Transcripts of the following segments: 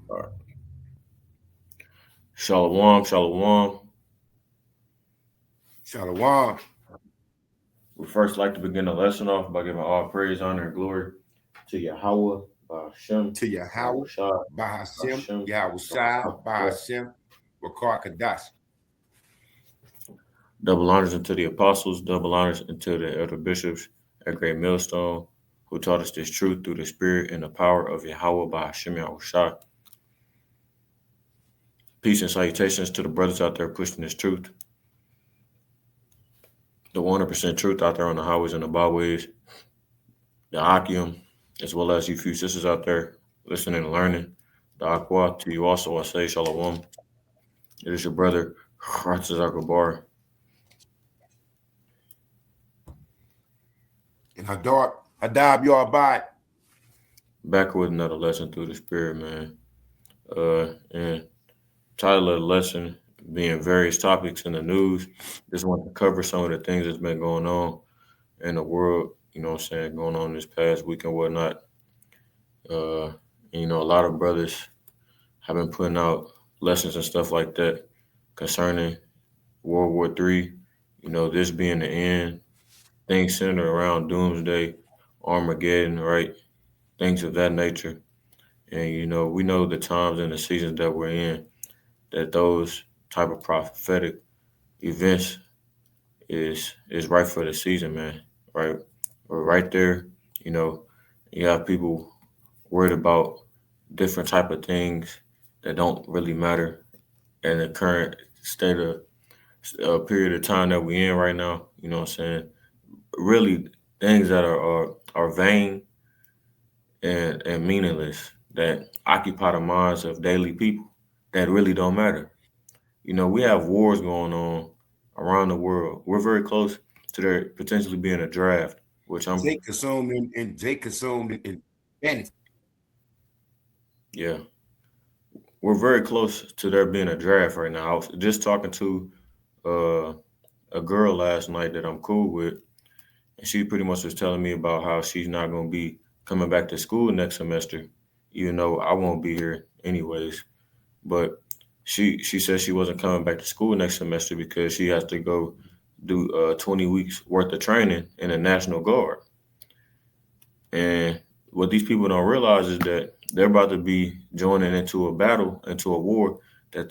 All right. Shalom, shalom. Shalom. We first like to begin the lesson off by giving all praise, honor, and glory to Yahweh, Hashem, To Yahweh, Yahushua, Bahashem, Hashem, Yahweh Shai, Yahweh. Bahashem, Rakar Kadash. Double honors unto the apostles, double honors unto the elder bishops at Great Millstone, who taught us this truth through the spirit and the power of Yahweh by Hashem Yahushua. Peace and salutations to the brothers out there pushing this truth, the 100% truth out there on the highways and the byways, the Akium, as well as you few sisters out there listening and learning. The Aqua, to you also I say Shalom. It is your brother, Ratazakabar, And Hadab Yarbad. back with another lesson through the spirit, man. And title of the lesson being various topics in the news. Just want to cover some of the things that's been going on in the world, you know what I'm saying, going on this past week and whatnot. Uh, a lot of brothers have been putting out lessons and stuff like that concerning World War III, this being the end, things centered around doomsday, Armageddon, right? Things of that nature. And we know the times and the seasons that we're in, that those type of prophetic events is right for the season, man. Right? We're right there, you know, you have people worried about different type of things that don't really matter in the current state of period of time that we're in right now. You know what I'm saying? Really, things that are vain and meaningless that occupy the minds of daily people that really don't matter. We have wars going on around the world. We're very close to there potentially being a draft, which I'm They consumed in vanity. yeah, we're very close to there being a draft right now. I was just talking to uh, a girl last night that I'm cool with, and she pretty much was telling me about how she's not going to be coming back to school next semester, even though I won't be here anyways. But she said she wasn't coming back to school next semester because she has to go do 20 weeks worth of training in the National Guard. And what these people don't realize is that they're about to be joining into a battle, into a war that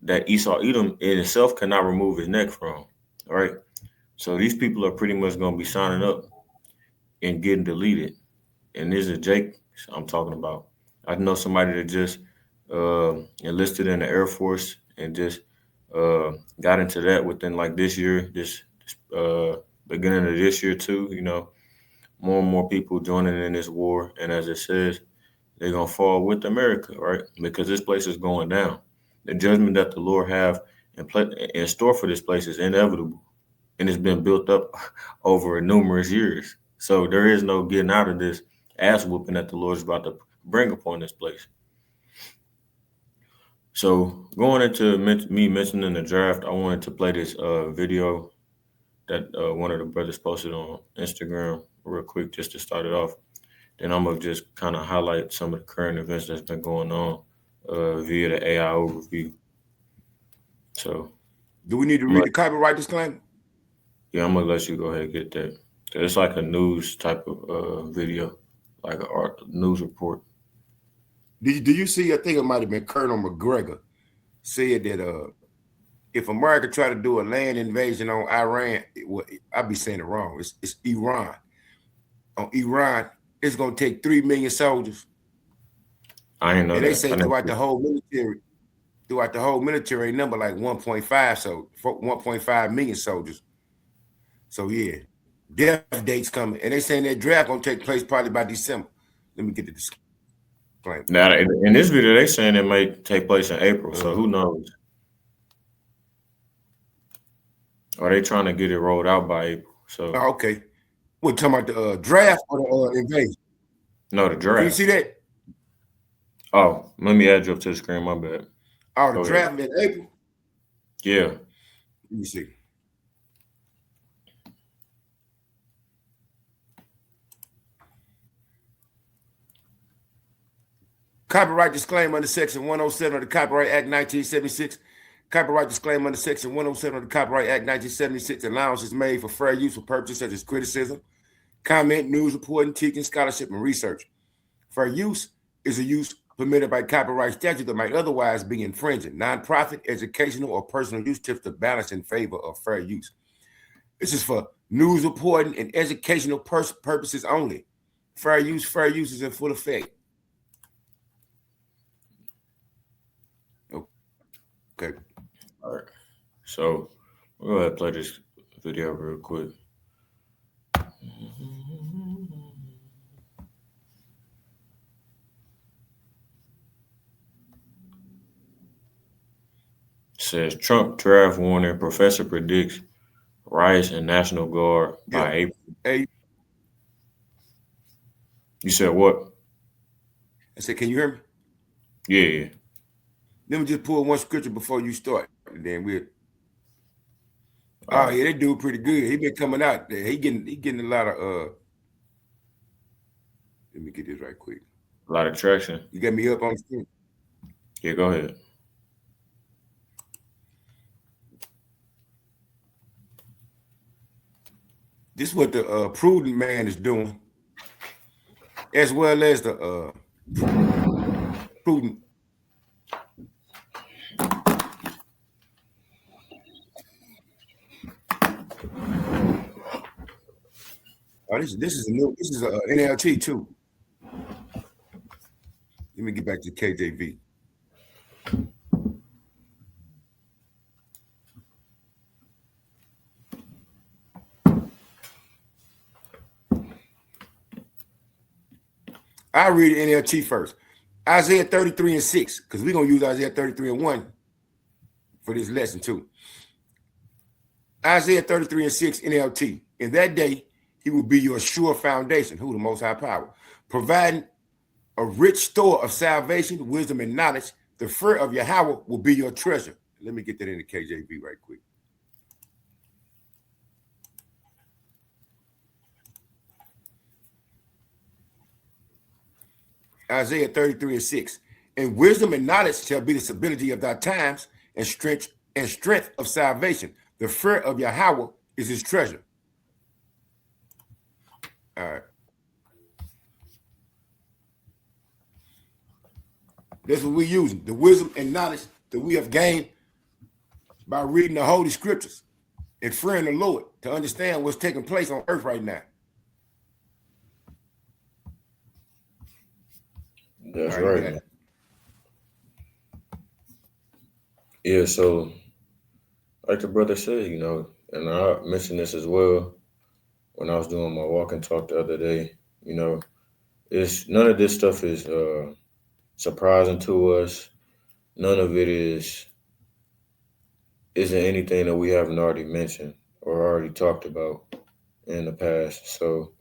that Esau Edom in itself cannot remove his neck from. Right? So these people are pretty much going to be signing up and getting deleted. And this is Jake I'm talking about. I know somebody that just enlisted in the Air Force and just uh, got into that within like this year, this beginning of this year too. More and more people joining in this war, and as it says, they're gonna fall with America, right? Because this place is going down. The judgment that the Lord have in store for this place is inevitable, and it's been built up over numerous years. So there is no getting out of this ass whooping that the Lord is about to bring upon this place. So going into me mentioning the draft, I wanted to play this video that one of the brothers posted on Instagram real quick just to start it off. Then I'm gonna just kind of highlight some of the current events that's been going on via the AI overview. So Do we need to I'm read like, the copyright disclaimer? yeah, I'm gonna let you go ahead and get that. It's like a news type of video, like a news report. Do you see? I think it might have been Colonel McGregor said that if America try to do a land invasion on Iran, I'll be saying it wrong. It's Iran. On Iran, it's gonna take 3 million soldiers, I didn't know and they that. say throughout the whole military number like 1.5, so 1.5 million soldiers. So yeah, death dates coming, and they saying that draft gonna take place probably by December. Let me get the disclaimer. Now in this video, they saying it might take place in April. So who knows? Are they trying to get it rolled out by April? So Okay, we're talking about the draft or the invasion. no, the Can you draft. see that? Oh, let me add you up to the screen. My bad. Oh, the Go ahead. draft in April. Yeah. Let me see. Copyright disclaimer under Section 107 of the Copyright Act 1976. Copyright disclaimer under Section 107 of the Copyright Act 1976. Allowance is made for fair use for purposes such as criticism, comment, news reporting, teaching, scholarship, and research. Fair use is a use permitted by copyright statute that might otherwise be infringing. Nonprofit, educational, or personal use tips to balance in favor of fair use. This is for news reporting and educational purposes only. Fair use is in full effect. Okay. All right. So we'll go ahead and play this video real quick. Says Trump draft warning, professor predicts riots and National Guard by April. Hey. You said what? I said, can you hear me? Yeah. Let me just pull one scripture before you start, and then we'll. Oh yeah, that dude pretty good. He been coming out there. He getting a lot of Let me get this right quick. A lot of traction. You got me up on the screen? Yeah, go ahead. This is what the prudent man is doing, as well as the prudent. Oh, this is NLT too. Let me get back to KJV. I'll read the NLT first. Isaiah 33:6, because we're going to use Isaiah 33:1 for this lesson too. Isaiah 33:6 NLT. In that day, he will be your sure foundation. Who? The Most High Power. Providing a rich store of salvation, wisdom, and knowledge. The fear of Yahweh will be your treasure. Let me get that in the KJV right quick. Isaiah 33:6. And wisdom and knowledge shall be the stability of thy times, and strength of salvation. The fear of Yahweh is his treasure. All right. That's what we're using. The wisdom and knowledge that we have gained by reading the Holy Scriptures and fearing the Lord to understand what's taking place on earth right now. That's right. Yeah, so like the brother said, and I mentioned this as well when I was doing my walk and talk the other day, it's none of this stuff is surprising to us. None of it isn't anything that we haven't already mentioned or already talked about in the past. So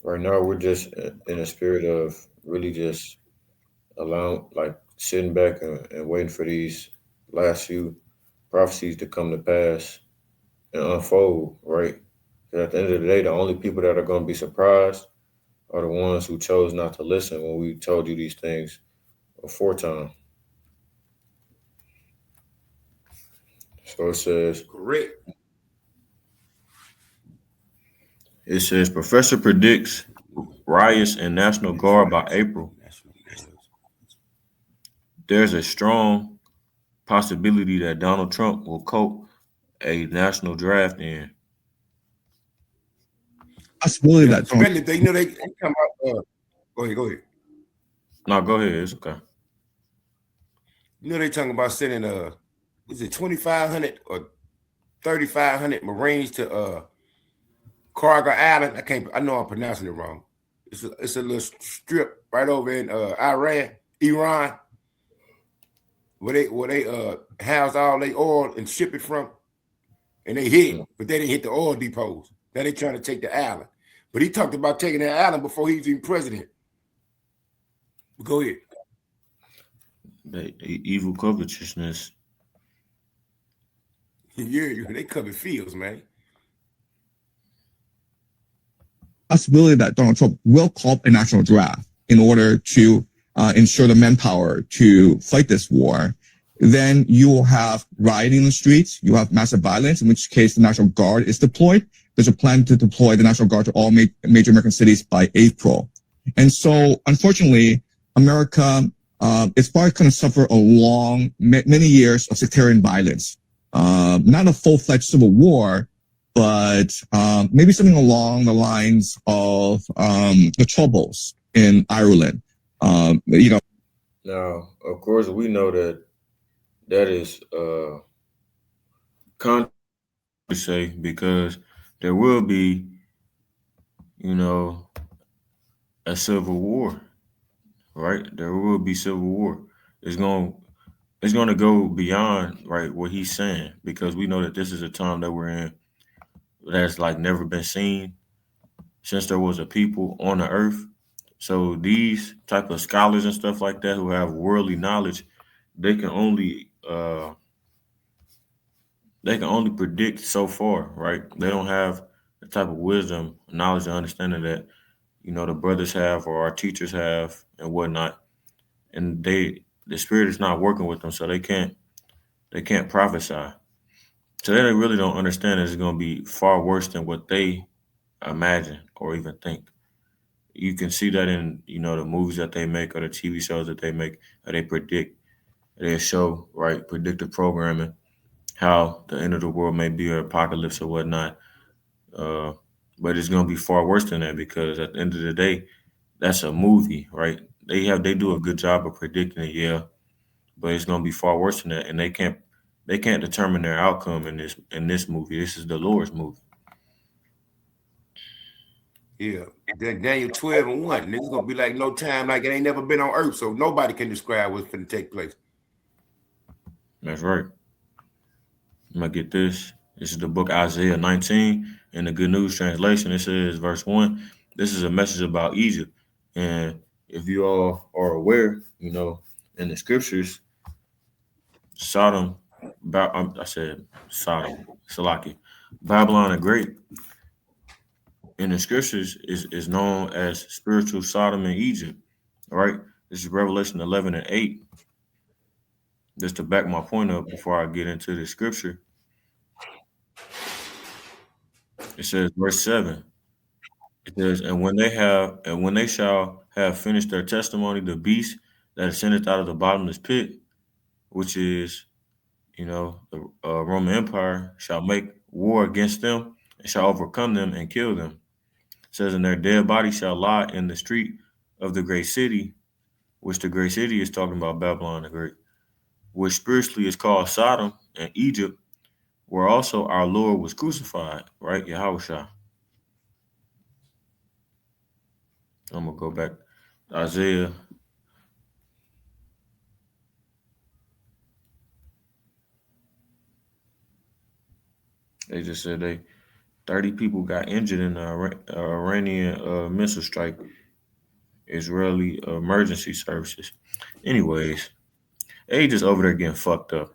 right now we're just in a spirit of really just sitting back and waiting for these last few prophecies to come to pass and unfold, right? At the end of the day, the only people that are going to be surprised are the ones who chose not to listen when we told you these things aforetime. So it says, correct. It says, Professor predicts riots and National Guard by April. There's a strong possibility that Donald Trump will cope a national draft in. Possibility that they come out. Go ahead. No, go ahead. It's okay. They talking about sending is it 2,500 or 3,500 Marines to Cargo Island? I know I'm pronouncing it wrong. It's a little strip right over in Iran, where they house all their oil and ship it from, and they hit it, but they didn't hit the oil depots. Now they trying to take the island. But he talked about taking the island before he was even president. Go ahead. The evil covetousness. Yeah, they cover fields, man. Possibility that Donald Trump will call a national draft in order to ensure the manpower to fight this war, then you will have rioting in the streets, you have massive violence, in which case the National Guard is deployed. There's a plan to deploy the National Guard to all major American cities by April. And so, unfortunately, America is probably going to suffer many years of sectarian violence. Not a full-fledged civil war, but maybe something along the lines of the Troubles in Ireland. Now, of course, we know that is contrary to say, because there will be, a civil war, right? There will be civil war. It's going to go beyond, right, what he's saying, because we know that this is a time that we're in that's like never been seen since there was a people on the earth. So these type of scholars and stuff like that who have worldly knowledge, they can only predict so far, right? They don't have the type of wisdom, knowledge, and understanding that the brothers have or our teachers have and whatnot. And the spirit is not working with them, so they can't prophesy. So they really don't understand that it's going to be far worse than what they imagine or even think. You can see that in the movies that they make or the TV shows that they make, or they predict, they show, right, predictive programming, how the end of the world may be, or apocalypse or whatnot. But it's going to be far worse than that, because at the end of the day, that's a movie, right? They do a good job of predicting it, yeah, but it's going to be far worse than that, and they can't determine their outcome in this movie. This is the Lord's movie. Yeah, Daniel 12:1. Niggas gonna be like no time like it ain't never been on earth, so nobody can describe what's gonna take place. That's right. I'm gonna get this. This is the book Isaiah 19 in the Good News Translation. It says, verse 1. This is a message about Egypt, and if you all are aware, in the scriptures, Sodom, Salaki, Babylon the Great, in the scriptures is known as spiritual Sodom and Egypt. All right, this is Revelation 11:8. Just to back my point up before I get into the scripture, it says, verse 7. It says, and when they shall have finished their testimony, the beast that ascendeth out of the bottomless pit, which is, the Roman Empire, shall make war against them and shall overcome them and kill them. It says, and their dead bodies shall lie in the street of the great city, which the great city is talking about Babylon the Great, which spiritually is called Sodom and Egypt, where also our Lord was crucified, right? Yahushua. I'm going to go back to Isaiah. They just said 30 people got injured in the Iranian missile strike. Israeli emergency services. Anyways, they just over there getting fucked up.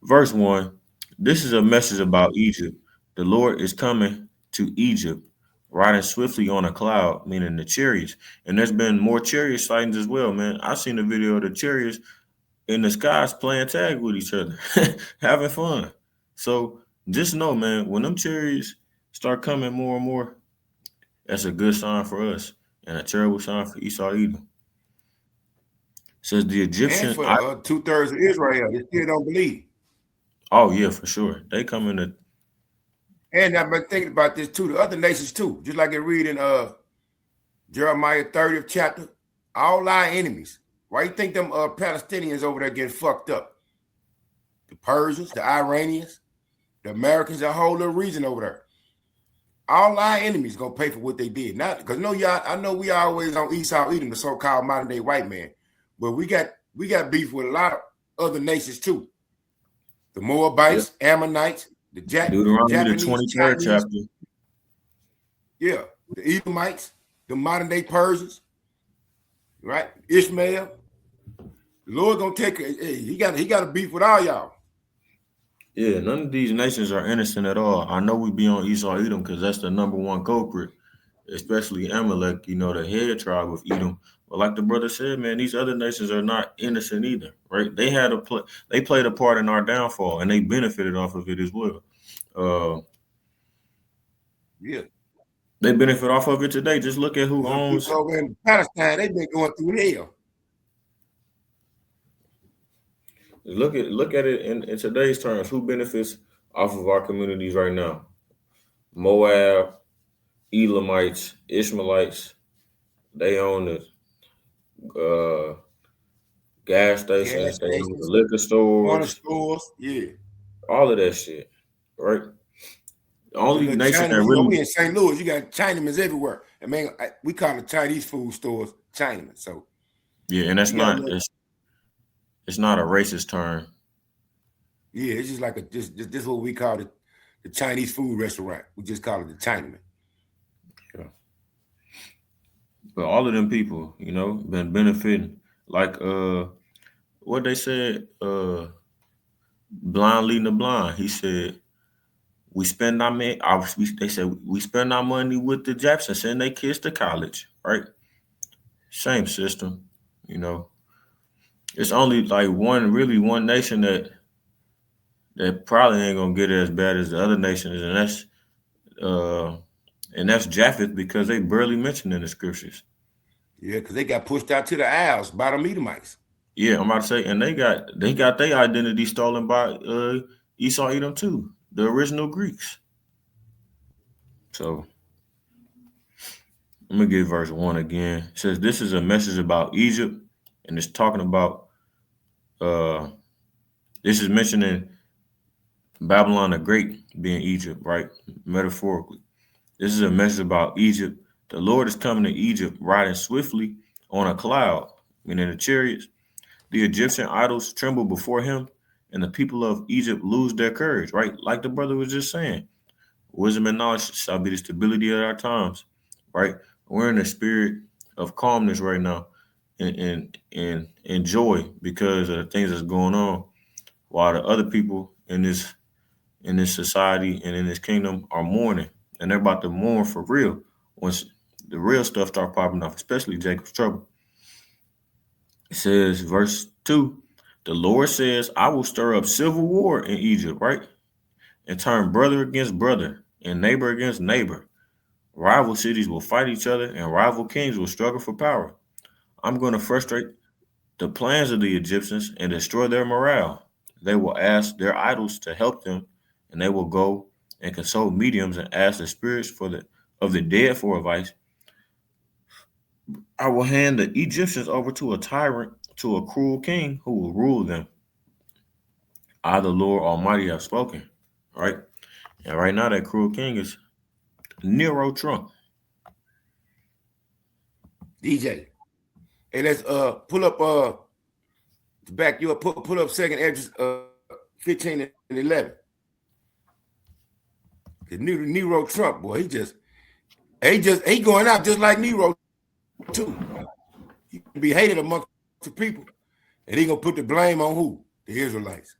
Verse 1. This is a message about Egypt. The Lord is coming to Egypt, riding swiftly on a cloud, meaning the chariots. And there's been more chariot sightings as well, man. I seen a video of the chariots in the skies playing tag with each other, having fun. So just know, man, when them chariots start coming more and more, that's a good sign for us and a terrible sign for Esau Edom. Says the Egyptian. And for 2/3 of Israel, they still don't believe. Oh yeah, for sure. They come in the. And I've been thinking about this too. The other nations too, just like it read in Jeremiah 30th chapter. All our enemies. Why you think them Palestinians over there getting fucked up? The Persians, the Iranians, the Americans, the whole little region over there. All our enemies gonna pay for what they did. Not because I know we always on Esau Edom, the so-called modern day white man, but we got beef with a lot of other nations too. The Moabites, Ammonites, the Deuteronomy, the 23rd chapter. Yeah, the Edomites, the modern day Persians, right? Ishmael. The Lord gonna take he got a beef with all y'all. Yeah, none of these nations are innocent at all. I know we be on Esau Edom because that's the number one culprit. especially Amalek, the head tribe of Edom. But like the brother said, man, these other nations are not innocent either, right? They played a part in our downfall, and they benefited off of it as well. Yeah. They benefit off of it today. Just look at who Well, owns. people over in Palestine, they've been going through hell. Look at it in today's terms. Who benefits off of our communities right now? Moab, Elamites, Ishmaelites. They own the gas stations. Gas They own the stations, liquor corner stores. stores, yeah. All of that shit, right? The only The nation that Chinaman, really, we in St. Louis, you got Chinamans everywhere. And man, we call the Chinese food stores Chinaman. So yeah, and that's you gotta not look- it's not a racist term. yeah, it's just like this what we call it, the Chinese food restaurant. We just call it the Chinaman. But all of them people, been benefiting. Like what they said, blind leading the blind. He said, we spend our money. They said we spend our money with the Jacksons, send their kids to college, right? Same system, It's only like one nation that probably ain't gonna get it as bad as the other nations, and that's Japheth, because they barely mentioned in the scriptures. Yeah, because they got pushed out to the Isles by the Edomites. Yeah, I'm about to say, and they got their identity stolen by Esau Edom too, the original Greeks. So let me get verse 1 again. It says, this is a message about Egypt, and it's talking about this is mentioning Babylon the Great being Egypt, right? Metaphorically. This is a message about Egypt. The Lord is coming to Egypt riding swiftly on a cloud, meaning the chariots. The Egyptian idols tremble before him, and the people of Egypt lose their courage, right? Like the brother was just saying. Wisdom and knowledge shall be the stability of our times, right? We're in a spirit of calmness right now and joy because of the things that's going on, while the other people in this society and in this kingdom are mourning, and they're about to mourn for real once the real stuff start popping off, especially Jacob's trouble. It says, verse 2, the Lord says, I will stir up civil war in Egypt, right? And turn brother against brother and neighbor against neighbor. Rival cities will fight each other and rival kings will struggle for power. I'm going to frustrate the plans of the Egyptians and destroy their morale. They will ask their idols to help them, and they will go and consult mediums and ask the spirits of the dead for advice. I will hand the Egyptians over to a tyrant, to a cruel king who will rule them. I, the Lord Almighty, have spoken. Right? And right now, that cruel king is Nero Trump. DJ. Hey, let's pull up to back you up, pull up second Esdras 15 and 11. The Nero Trump, boy, he going out just like Nero too. He can be hated amongst the people, and he gonna put the blame on who? The Israelites.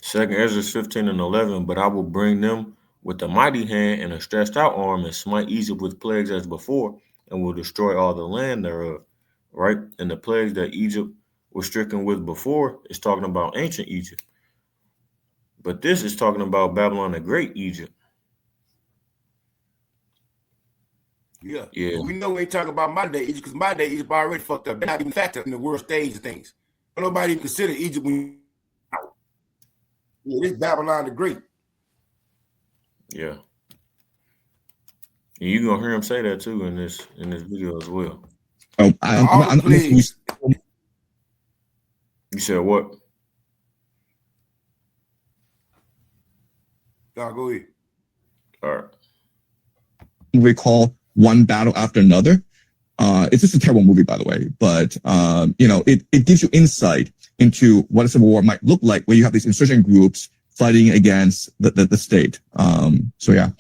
Second Esdras 15 and 11, but I will bring them with a mighty hand and a stretched out arm and smite Egypt with plagues as before, and will destroy all the land thereof. Right? And the plagues that Egypt was stricken with before is talking about ancient Egypt. But this is talking about Babylon the Great Egypt. Yeah. Yeah. We know we ain't talking about modern day Egypt because modern day Egypt already fucked up. They're not even factored in the world stage of things. Nobody even consider Egypt when this Babylon the Great. Yeah. And you're gonna hear him say that too in this video as well. Oh, You said what? No, go ahead. All right. Recall one battle after another. It's just a terrible movie, by the way, but it gives you insight into what a civil war might look like where you have these insurgent groups fighting against the state. So yeah.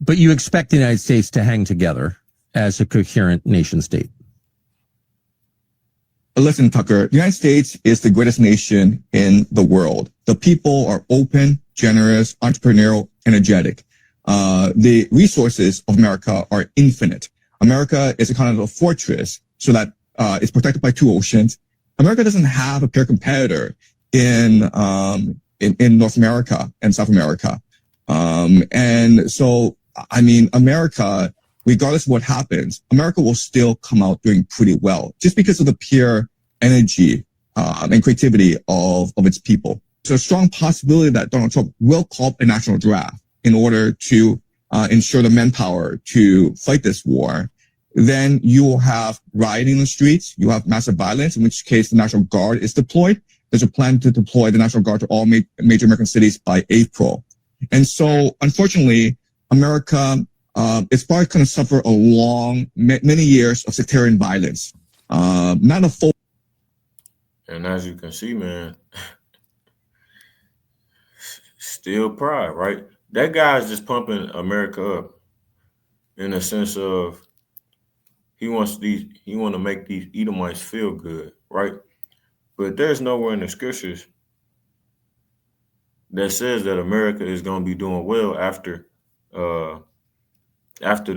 But you expect the United States to hang together as a coherent nation state. Listen, Tucker, the United States is the greatest nation in the world. The people are open generous, entrepreneurial, energetic. The resources of America are infinite. America is a kind of a fortress so that it's protected by two oceans. America doesn't have a peer competitor in North America and South America. And so, I mean, America, regardless of what happens, America will still come out doing pretty well just because of the pure energy and creativity of its people. So a strong possibility that Donald Trump will call up a national draft in order to ensure the manpower to fight this war. Then you will have rioting in the streets. You have massive violence, in which case the National Guard is deployed. There's a plan to deploy the National Guard to all major American cities by April. And so, unfortunately, America is probably going to suffer a long, many years of sectarian violence. Not a full. And as you can see, man, still pride, right? That guy's just pumping America up in the sense of he want to make these Edomites feel good, right? But there's nowhere in the scriptures that says that America is going to be doing well after the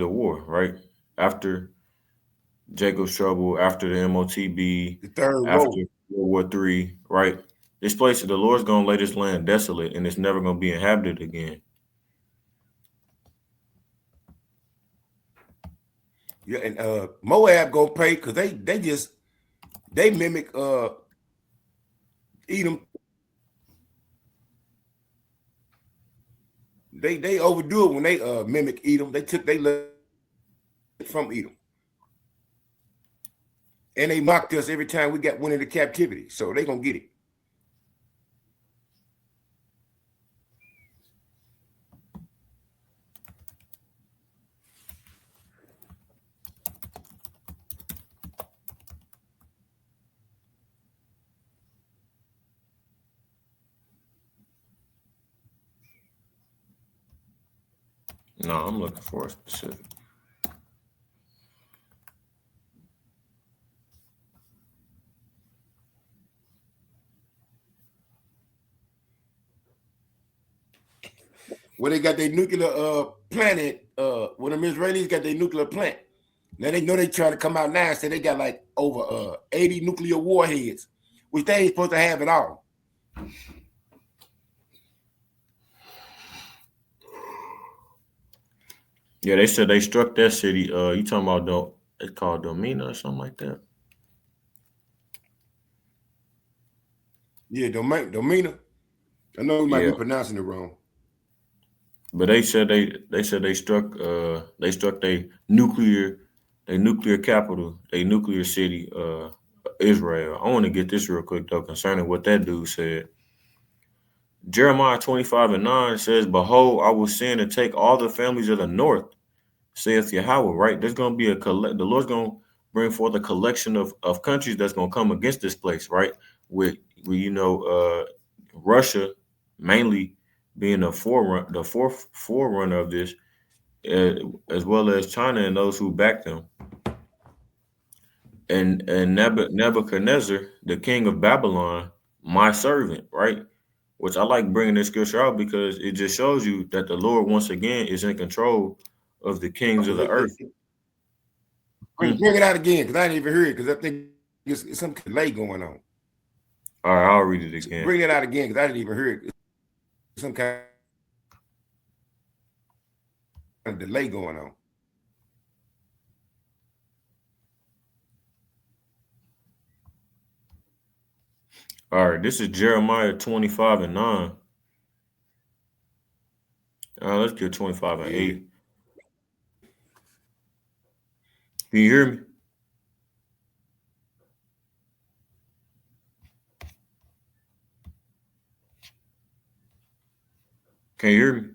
war, right? After Jacob's trouble, after the MOTB, The third after row. World War III, right? This place, the Lord's going to lay this land desolate, and it's never going to be inhabited again. Yeah, and Moab gonna pay because they mimic Edom. They overdo it when they mimic Edom. They took they from Edom. And they mocked us every time we went into captivity. So they gonna get it. No, I'm looking for a specific. Where they got their nuclear plant when the Israelis got their nuclear plant. Now they know they trying to come out now and say they got like over 80 nuclear warheads, which they ain't supposed to have at all. Yeah, they said they struck that city. You talking about it's called Domina or something like that? Yeah, Domina. I know we might Yeah. be pronouncing it wrong. But they said they struck their nuclear capital, their nuclear city, Israel. I want to get this real quick though, concerning what that dude said. Jeremiah 25:9 says, "Behold, I will send and take all the families of the north, saith Yahweh." Right? There's gonna be the Lord's gonna bring forth a collection of countries that's gonna come against this place, right? With Russia mainly being the fourth forerunner of this, as well as China and those who back them. And Nebuchadnezzar, the king of Babylon, my servant, right? Which I like bringing this scripture out because it just shows you that the Lord once again is in control of the kings of the earth. Bring it out again because I didn't even hear it because I think it's some delay going on. All right, I'll read it again. Bring it out again because I didn't even hear it. Some kind of delay going on. All right, this is Jeremiah 25:9. Let's get 25:8. Can you hear me? Can you hear me?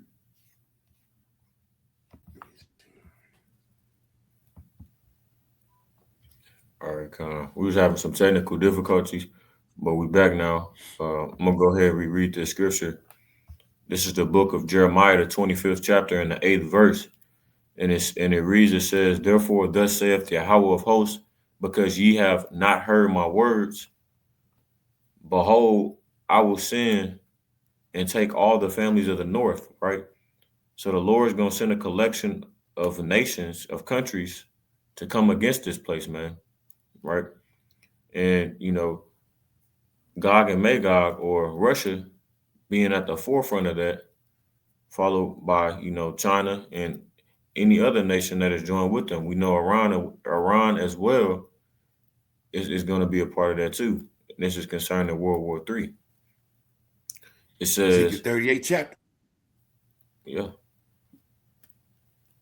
All right, we was having some technical difficulties, but we're back now. I'm gonna go ahead and reread the scripture. This is the book of Jeremiah, the 25th chapter and the 8th verse. And it reads, it says, "Therefore, thus saith Yahweh of hosts, because ye have not heard my words, behold, I will send and take all the families of the north, right? So the Lord is going to send a collection of nations, of countries to come against this place, man, right? And, Gog and Magog, or Russia, being at the forefront of that, followed by, China and any other nation that is joined with them. We know Iran as well is going to be a part of that too. And this is concerning World War III. It Ezekiel says, 38 chapter. yeah,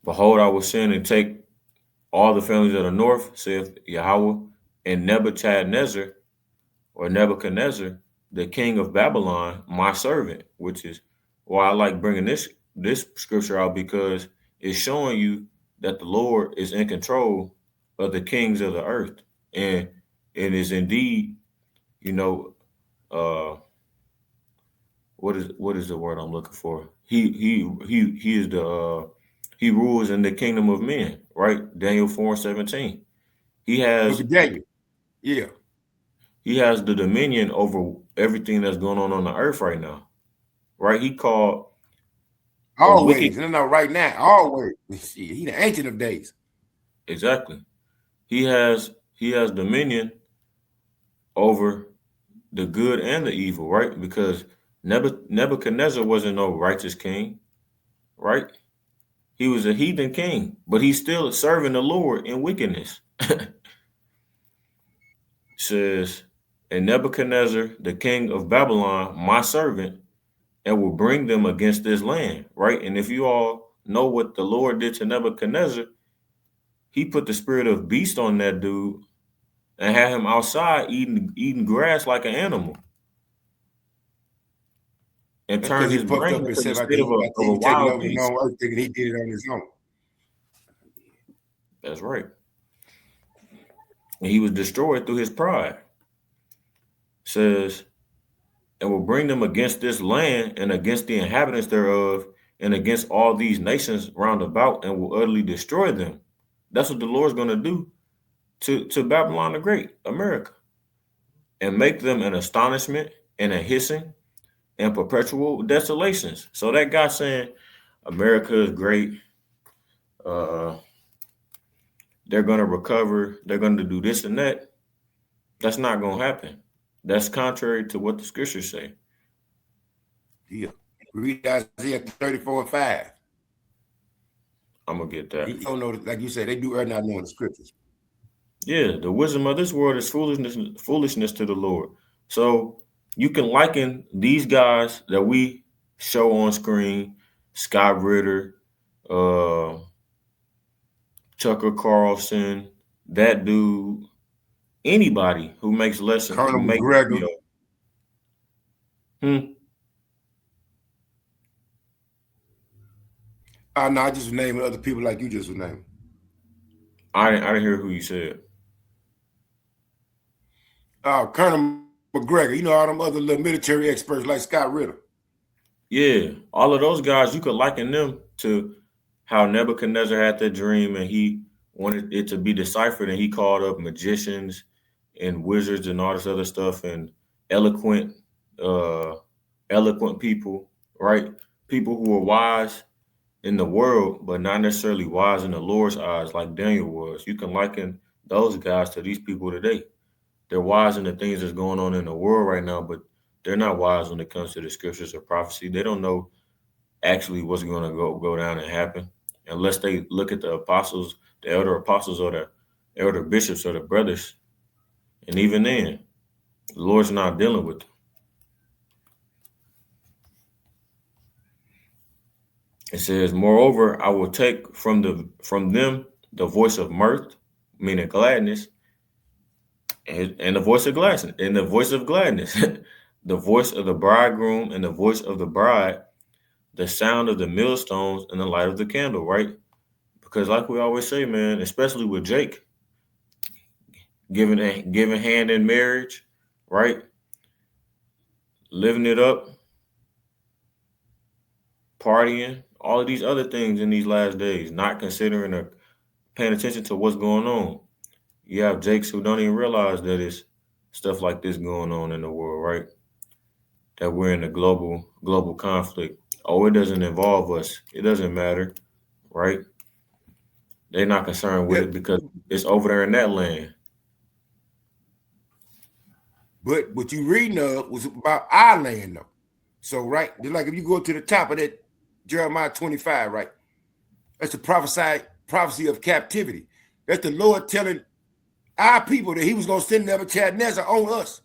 behold, I will send and take all the families of the north, saith Yahweh, and Nebuchadnezzar, or Nebuchadnezzar, the king of Babylon, my servant, which is why I like bringing this scripture out, because it's showing you that the Lord is in control of the kings of the earth. And it is indeed, uh what is the word I'm looking for? He is the he rules in the kingdom of men, right? Daniel 4:17. He Book has of Daniel. Yeah. he has the dominion over everything that's going on the earth right now, right? He called a wicked, Always. No, right now. Always. He the ancient of days. exactly. He has dominion over the good and the evil, right? Because Nebuchadnezzar wasn't no righteous king, right? He was a heathen king, but he's still serving the Lord in wickedness. Says, and Nebuchadnezzar, the king of Babylon, my servant, and will bring them against this land, right? And if you all know what the Lord did to Nebuchadnezzar, he put the spirit of beast on that dude and had him outside eating grass like an animal, and That's because turned he his puffed brain up into the himself state of a, after of a he taking wild over the beast. known earth, thinking he did it on his own. That's right. And he was destroyed through his pride. Says, and will bring them against this land and against the inhabitants thereof and against all these nations round about, and will utterly destroy them. That's what the Lord's going to do to Babylon the Great, America, and make them an astonishment and a hissing and perpetual desolations. So that guy saying America is great, uh, they're going to recover, they're going to do this and that, that's not going to happen. That's contrary to what the scriptures say. Yeah. Read Isaiah 34:5. I'm going to get that. You don't know, like you said, they do not know the scriptures. Yeah, the wisdom of this world is foolishness to the Lord. So you can liken these guys that we show on screen, Scott Ritter, uh, Tucker Carlson, that dude, anybody who makes lessons, Colonel McGregor. No, I just naming other people like you just was naming. I didn't hear who you said. Colonel McGregor. You know all them other little military experts like Scott Ritter. Yeah, all of those guys, you could liken them to how Nebuchadnezzar had that dream and he wanted it to be deciphered, and he called up magicians and wizards and all this other stuff, and eloquent people, right? People who are wise in the world, but not necessarily wise in the Lord's eyes, like Daniel was. You can liken those guys to these people today. They're wise in the things that's going on in the world right now, but they're not wise when it comes to the scriptures or prophecy. They don't know actually what's going to go down and happen unless they look at the apostles, the elder apostles, or the elder bishops, or the brothers. And even then, the Lord's not dealing with them. It says, moreover, I will take from them the voice of mirth, meaning gladness, and the voice of gladness, and the voice of gladness, the voice of the bridegroom and the voice of the bride, the sound of the millstones and the light of the candle, right? Because like we always say, man, especially with Jake, giving hand in marriage, right? Living it up, partying, all of these other things in these last days, not considering or paying attention to what's going on. You have Jakes who don't even realize that it's stuff like this going on in the world, right? that we're in a global conflict. Oh, it doesn't involve us. It doesn't matter, right? They're not concerned with Yeah, it because it's over there in that land. but what you reading of was about our land, though. So, right, just like if you go to the top of that Jeremiah 25, right? That's the prophecy of captivity. That's the Lord telling our people that he was going to send Nebuchadnezzar on us.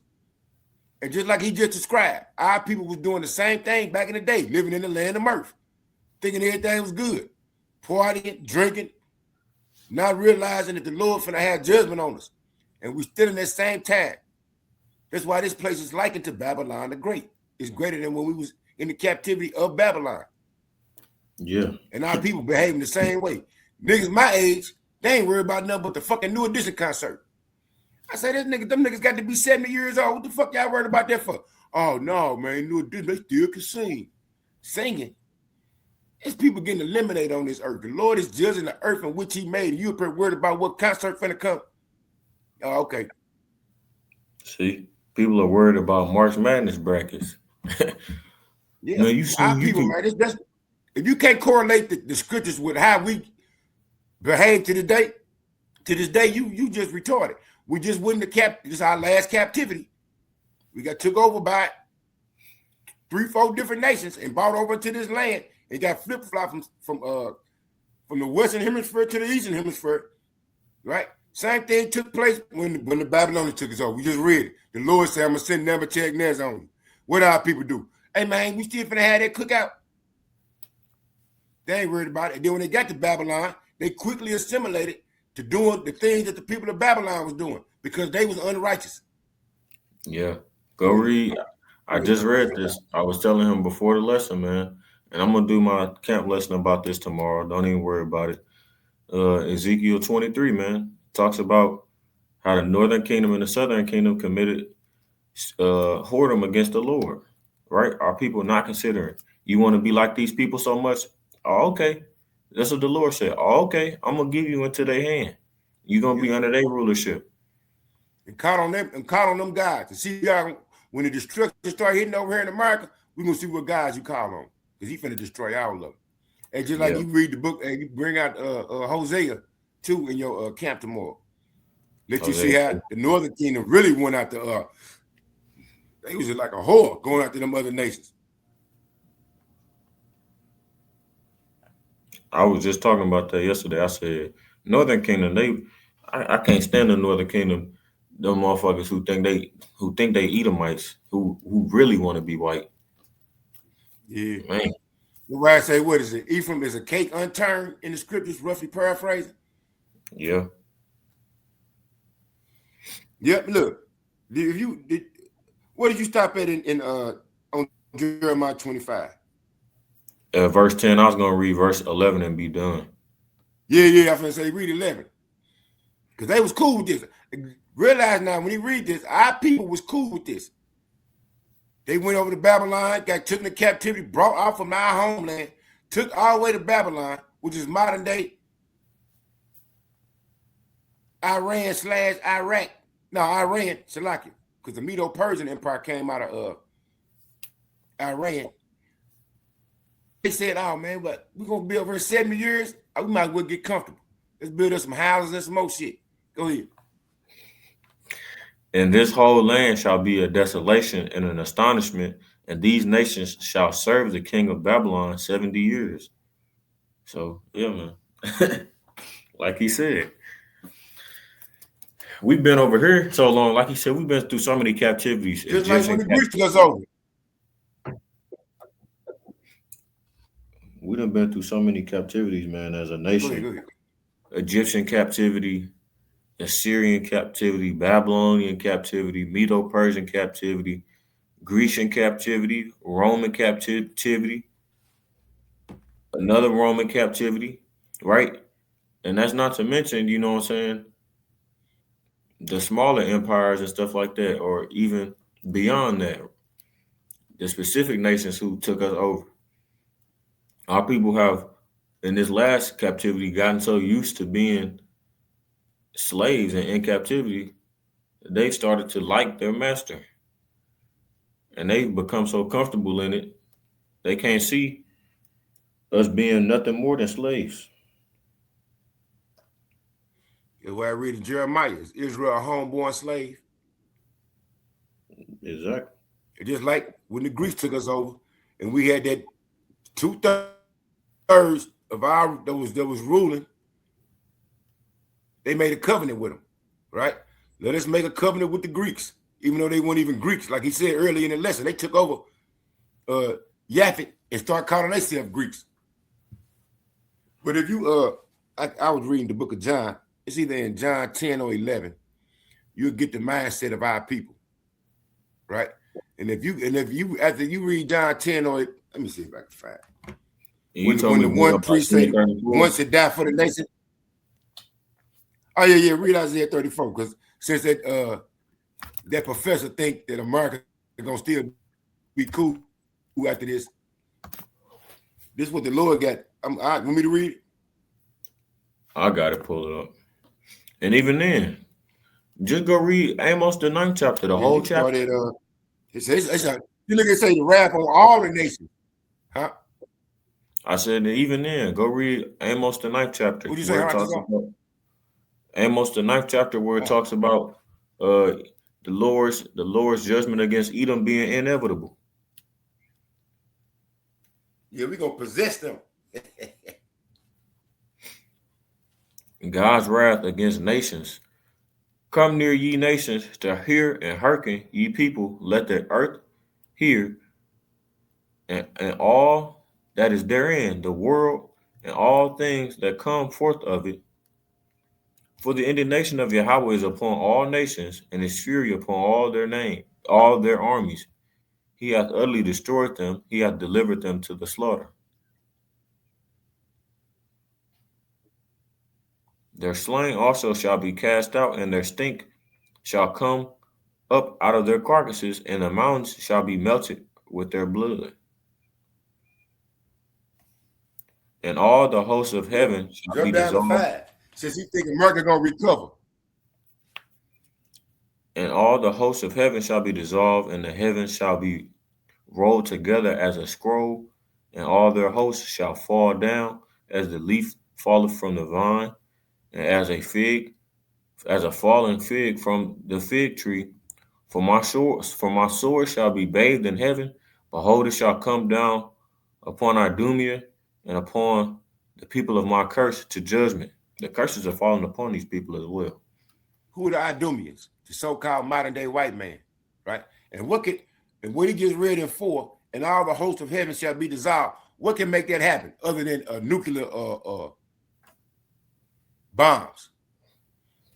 And just like he just described, our people was doing the same thing back in the day, living in the land of mirth, thinking everything was good, partying, drinking, not realizing that the Lord finna have judgment on us. And we still in that same time. That's why this place is likened to Babylon the Great. It's greater than when we was in the captivity of Babylon. Yeah. And our people behaving the same way. Niggas my age, they ain't worried about nothing but the fucking New Edition concert. I say, them niggas got to be 70 years old. What the fuck y'all worried about that for? Oh, no, man, New Edition, they still can sing. Singing. There's people getting eliminated on this earth. The Lord is judging the earth in which he made. You pretty worried about what concert finna come? Oh, okay. See, people are worried about March Madness brackets. Yeah, Man, you see, our people, man, that's, if you can't correlate the scriptures with how we behave to this day, you just retarded. We just went into this is our last captivity. We got took over by 3-4 different nations and brought over to this land and got flip-flop from the Western Hemisphere to the Eastern Hemisphere, right? Same thing took place when the Babylonians took us over. We just read it. The Lord said, I'm going to send Nebuchadnezzar on you. What do our people do? Hey, man, we still finna have that cookout. They ain't worried about it. And then when they got to Babylon, they quickly assimilated to doing the things that the people of Babylon was doing because they was unrighteous. Yeah. Go read. I just read this. I was telling him before the lesson, man. And I'm going to do my camp lesson about this tomorrow. Don't even worry about it. Ezekiel 23, man, talks about how the northern kingdom and the southern kingdom committed whoredom against the Lord, right? Are people not considering? You want to be like these people so much? Oh, okay. That's what the Lord said. Oh, okay. I'm going to give you into their hand. You're going to be under their rulership. And count on them guys. To see y'all, when the destruction start hitting over here in America, we're going to see what guys you call on. Because he finna destroy all of them. And just like you read the book and you bring out Hosea too in your camp tomorrow. Let you see how the northern kingdom really went out to they was like a whore going after them other nations. I was just talking about that yesterday. I said, Northern Kingdom, I can't stand the Northern Kingdom, them motherfuckers who think they Edomites, who really want to be white. Yeah. Man. The way I say, what is it? Ephraim is a cake unturned in the scriptures, roughly paraphrasing. Yeah. Yep. Look, what did you stop at on Jeremiah 25? Verse 10, I was gonna read verse 11 and be done. Yeah. I was gonna say read 11 because they was cool with this. Realize now when you read this, our people was cool with this. They went over to Babylon, got taken into captivity, brought out from our homeland, took all the way to Babylon, which is modern day Iran/Iraq. No, Iran, Salakia, because the Medo-Persian Empire came out of Iran. They said, oh, man, but we're going to be over here 70 years. We might as well get comfortable. Let's build us some houses and some more shit. Go ahead. And this whole land shall be a desolation and an astonishment, and these nations shall serve the king of Babylon 70 years. So, yeah, man. Like he said. We've been over here so long. Like he said, we've been through so many captivities. Just like when the Greeks took us over. We done been through so many captivities, man, as a nation. Go ahead. Egyptian captivity, Assyrian captivity, Babylonian captivity, Medo-Persian captivity, Grecian captivity, Roman captivity, another Roman captivity, right? And that's not to mention, you know what I'm saying, the smaller empires and stuff like that, or even beyond that, the specific nations who took us over. Our people have, in this last captivity, gotten so used to being slaves and in captivity, they started to like their master. and they become so comfortable in it, they can't see us being nothing more than slaves. That's why I read in Jeremiah, is Israel a homeborn slave? Exactly. It's just like when the Greeks took us over, and we had that 2/3 of our that was ruling. They made a covenant with them, right? Let us make a covenant with the Greeks, even though they weren't even Greeks. Like he said earlier in the lesson, they took over Yaphet and started calling themselves Greeks. But if you I was reading the book of John, it's either in John 10 or 11, you'll get the mindset of our people, right? And if you after you read John 10 or let me see if I can find it. When the one priest said once to die for the nation. Oh yeah, read Isaiah 34, because since that professor think that America is gonna still be cool after this. This is what the Lord got. Want me to read it? I gotta pull it up. And even then, just go read Amos the 9th chapter, the whole chapter. You look at say the wrath on all the nations. Huh? I said that even then, go read Amos the 9th chapter. What'd you say? Amos the 9th chapter, where it talks about the Lord's judgment against Edom being inevitable. Yeah, we're gonna possess them. God's wrath against nations. Come near, ye nations, to hear and hearken, ye people. Let the earth hear, and all that is therein, the world, and all things that come forth of it. For the indignation of Yahweh is upon all nations, and his fury upon all their armies. He hath utterly destroyed them, he hath delivered them to the slaughter. Their slain also shall be cast out, and their stink shall come up out of their carcasses, and the mountains shall be melted with their blood. And all the hosts of heaven shall be dissolved. Since you think America gonna recover. And all the hosts of heaven shall be dissolved, and the heavens shall be rolled together as a scroll, and all their hosts shall fall down as the leaf falleth from the vine, and as a fallen fig from the fig tree. For my sword shall be bathed in heaven. Behold, it shall come down upon Idumea and upon the people of my curse to judgment. The curses are falling upon these people as well. Who are the Idumeans? The so-called modern day white man, right? And what he gets read in 4, and all the hosts of heaven shall be dissolved. What can make that happen other than nuclear bombs?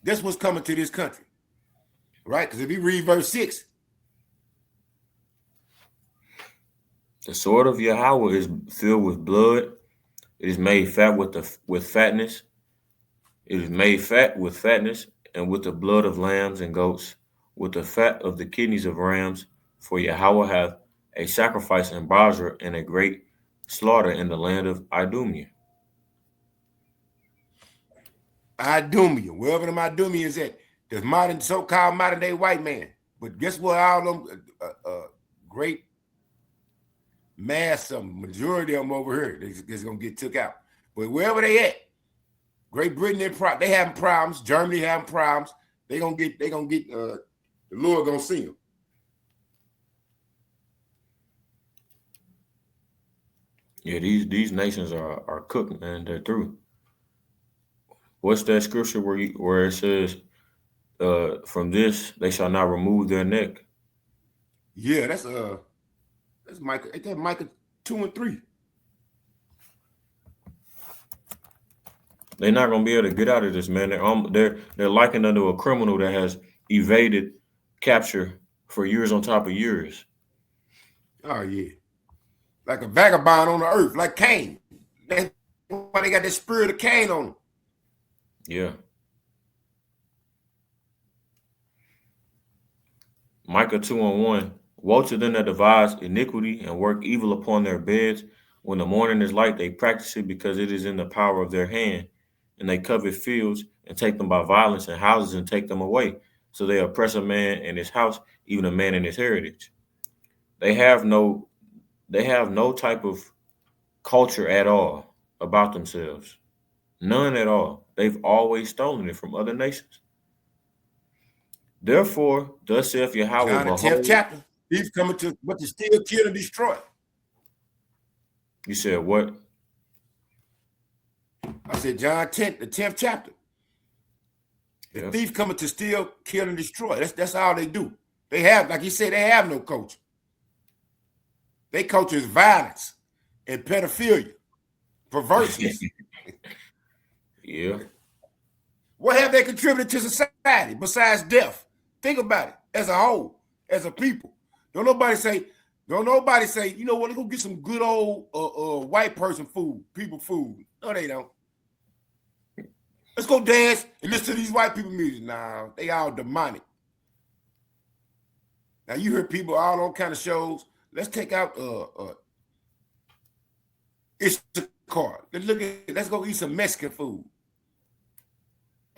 That's what's coming to this country, right? Because if you read verse 6, the sword of Yahweh is filled with blood. It is made fat with fatness. It is made fat with fatness, and with the blood of lambs and goats, with the fat of the kidneys of rams. For Yahweh hath a sacrifice in Basra, and a great slaughter in the land of Idumea. Idumea, wherever them Idumeans at, there's so-called modern day white man. But guess what? All them great mass, majority of them over here, they're gonna get took out. But wherever they at, Great Britain, they having problems. Germany having problems. They gonna get. The Lord gonna see them. Yeah, these nations are cooked, man. They're through. What's that scripture where it says, "From this they shall not remove their neck"? Yeah, that's Micah. Ain't that Micah 2 and 3? They're not gonna be able to get out of this, man. They're likened unto a criminal that has evaded capture for years on top of years. Oh yeah, like a vagabond on the earth, like Cain. That's why they got the spirit of Cain on them. Yeah. Micah 2:1. Woe to them that devise iniquity and work evil upon their beds. When the morning is light, they practice it because it is in the power of their hand. And they covet fields and take them by violence, and houses and take them away. So they oppress a man in his house, even a man in his heritage. They have no type of culture at all about themselves. None at all. They've always stolen it from other nations. Therefore, thus saith Yahweh, John the 10th behold. chapter. He's coming to but to steal, kill, and destroy. You said what? I said John 10, the 10th chapter. The Yeah. thief coming to steal, kill, and destroy. That's all they do. They have, like he said, they have no culture. Their culture is violence and pedophilia, perverseness. Yeah. What have they contributed to society besides death? Think about it as a whole, as a people. Don't nobody say, you know what, let's go get some good old white person food, people food. No, they don't. Let's go dance and listen to these white people music. Nah, they all demonic. Now you hear people all on kind of shows. Let's take out it's the car. Let's go eat some Mexican food.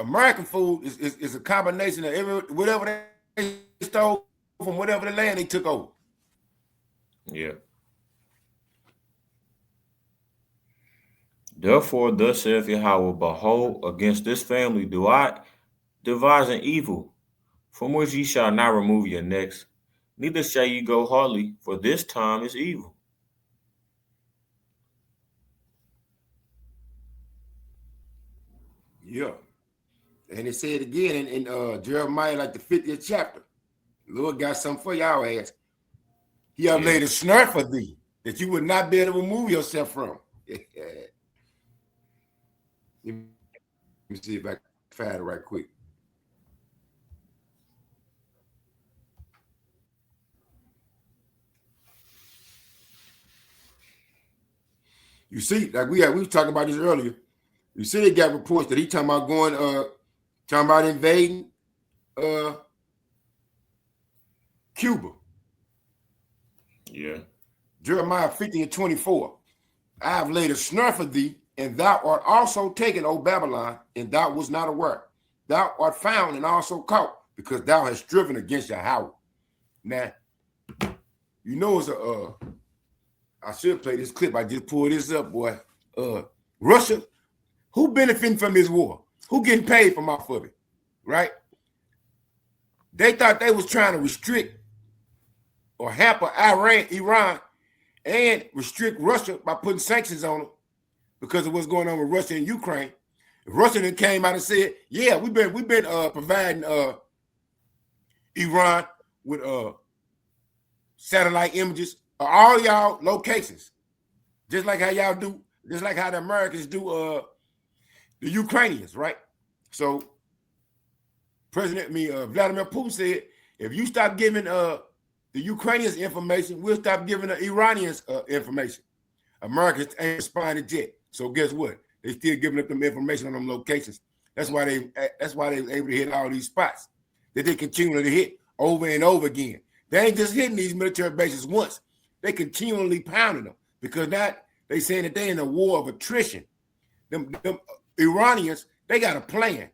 American food is a combination of whatever they stole from whatever the land they took over. Yeah. Therefore, thus saith Yahweh, behold, against this family do I devise an evil, from which ye shall not remove your necks, neither shall ye go hardly, for this time is evil. Yeah. And it said again in Jeremiah, like the 50th chapter. The Lord got something for y'all ass. He have laid a snare for thee that you would not be able to remove yourself from. Let me see if I can find it right quick. You see, like we were talking about this earlier. You see, they got reports that he talking about going, talking about invading Cuba. Yeah. Jeremiah 50:24. I have laid a snare for thee, and thou art also taken, O Babylon, and thou wast not aware. Thou art found and also caught, because thou hast striven against Yahweh. Now, you know it's I should play this clip. I just pulled this up, boy. Russia, who benefiting from this war? Who getting paid from off of it? Right? They thought they was trying to restrict or hamper Iran, and restrict Russia by putting sanctions on them because of what's going on with Russia and Ukraine. Russia then came out and said, "Yeah, we've been providing Iran with satellite images of all y'all locations, just like how y'all do, just like how the Americans do the Ukrainians, right?" So Vladimir Putin said, "If you stop giving the Ukrainians information, we'll stop giving the Iranians information." Americans ain't responding yet. So guess what? They still giving up them information on them locations. That's why they were able to hit all these spots that they continue to hit over and over again. They ain't just hitting these military bases once. They continually pounding them because now they saying that they in a war of attrition. Them Iranians, they got a plan.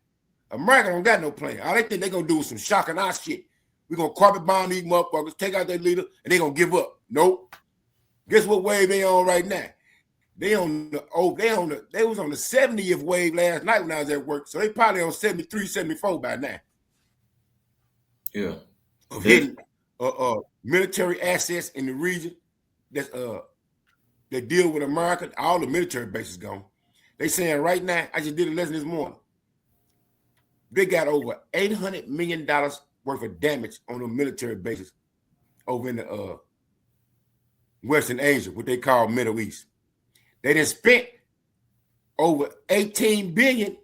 America don't got no plan. All they think they gonna do is some shock and awe shit. We're gonna carpet bomb these motherfuckers, take out their leader, and they gonna give up. Nope. Guess what wave they on right now? They was on the 70th wave last night when I was at work. So they probably on 73, 74 by now. Yeah. Of hitting military assets in the region that's that deal with America. All the military bases gone. They saying right now, I just did a lesson this morning. They got over $800 million worth of damage on the military bases over in the Western Asia, what they call Middle East. They done spent over $18 billion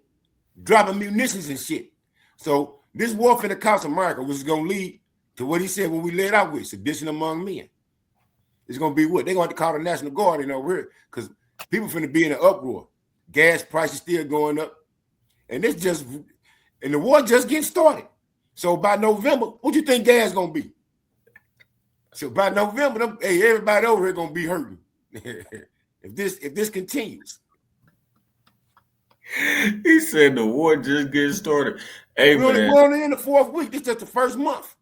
dropping munitions and shit. So this war finna cost America, which is gonna lead to what he said when we laid out with sedition among men. It's gonna be what? They're gonna have to call the National Guard in over here because people finna be in an uproar. Gas prices still going up. And the war just getting started. So by November, what you think gas gonna be? So by November, everybody over here gonna be hurting. if this continues. He said the war just getting started. Hey, man. We're only in the 4th week. This is just the first month.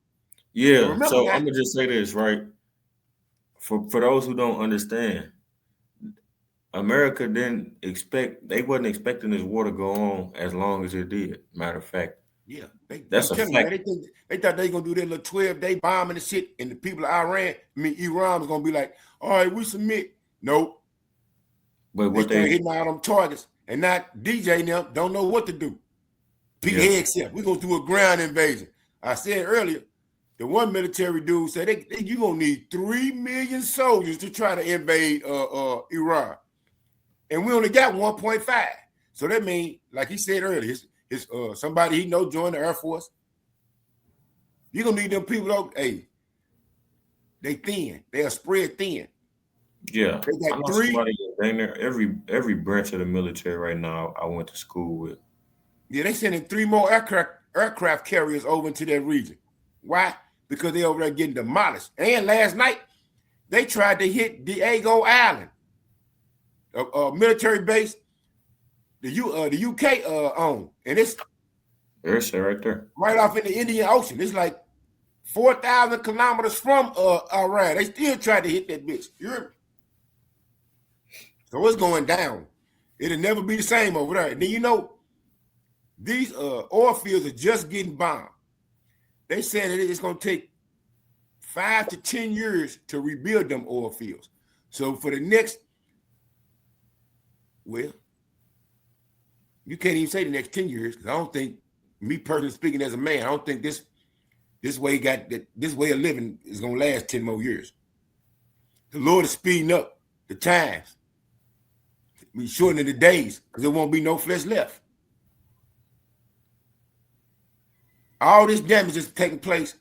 Yeah. So I'm gonna just say this, right? for those who don't understand, America they wasn't expecting this war to go on as long as it did. Matter of fact, Yeah, that's I'm a telling you, man, fact. they thought they gonna do their little 12-day bombing and shit, and the people of Iran was gonna be like, all right, we submit. Nope. But They what started they hitting all them targets, and not DJ now don't know what to do. Pete Yeah. Head said, we're gonna do a ground invasion. I said earlier, the one military dude said you gonna need 3 million soldiers to try to invade Iran. And we only got 1.5. So that means, like he said earlier, his somebody he know joined the Air Force. You're gonna need them people though. Hey, they thin. They are spread thin. Yeah, They I got know 3. somebody dang near every branch of the military right now. I went to school with. Yeah, they sending 3 more aircraft carriers over into that region. Why? Because they over there getting demolished. And last night they tried to hit Diego Island, a military base the UK owned, and it's There's it right there. right off in the Indian Ocean. It's like 4,000 kilometers from Iran. They still tried to hit that bitch. You hear me? So it's going down. It'll never be the same over there. And then you know, these oil fields are just getting bombed. They said that it's going to take 5 to 10 years to rebuild them oil fields. So for the next, well, you can't even say the next 10 years, because I don't think, me personally speaking as a man, I don't think this way of living is going to last 10 more years. The Lord is speeding up the times. He's shortening the days because there won't be no flesh left. All this damage is taking place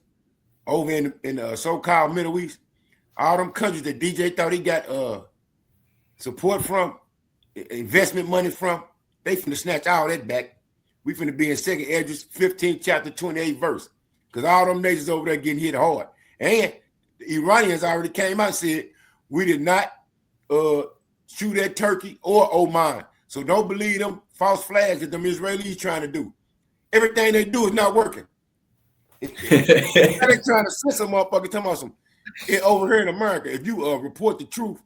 over in the so-called Middle East. All them countries that DJ thought he got support from, investment money from, they finna snatch all that back. We finna be in 2nd Esdras 15 chapter 28 verse. Because all them nations over there getting hit hard. And the Iranians already came out and said, we did not shoot at Turkey or Oman. So don't believe them false flags that them Israelis trying to do. Everything they do is not working. They're trying to censor motherfuckers talking about some over here in America. If you report the truth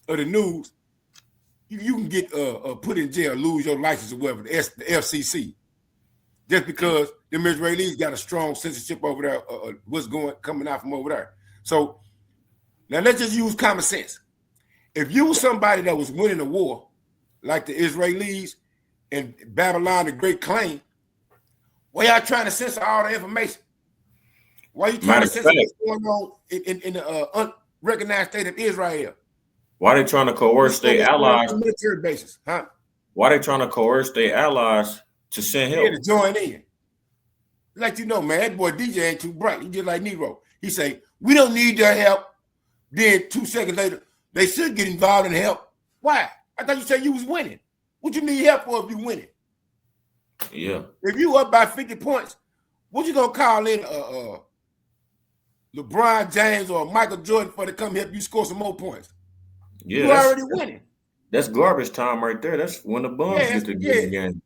of the news, you can get put in jail, lose your license or whatever, the FCC. Just because them Israelis got a strong censorship over there, what's coming out from over there. So now let's just use common sense. If you were somebody that was winning a war, like the Israelis and Babylon the Great claim, why y'all trying to censor all the information? Why you trying to censor what's going on in the unrecognized state of Israel? Why they trying to coerce their allies? Military bases, huh? Why they trying to coerce their allies to send help? To join in. Like you know, man, that boy DJ ain't too bright. He just like Nero. He say, we don't need their help. Then 2 seconds later, they should get involved in help. Why? I thought you said you was winning. What you need help for if you winning? Yeah. If you up by 50 points, what you gonna call in LeBron James or Michael Jordan for to come help you score some more points? Yeah, you already winning. That's garbage time right there. That's when the bums get to get the game.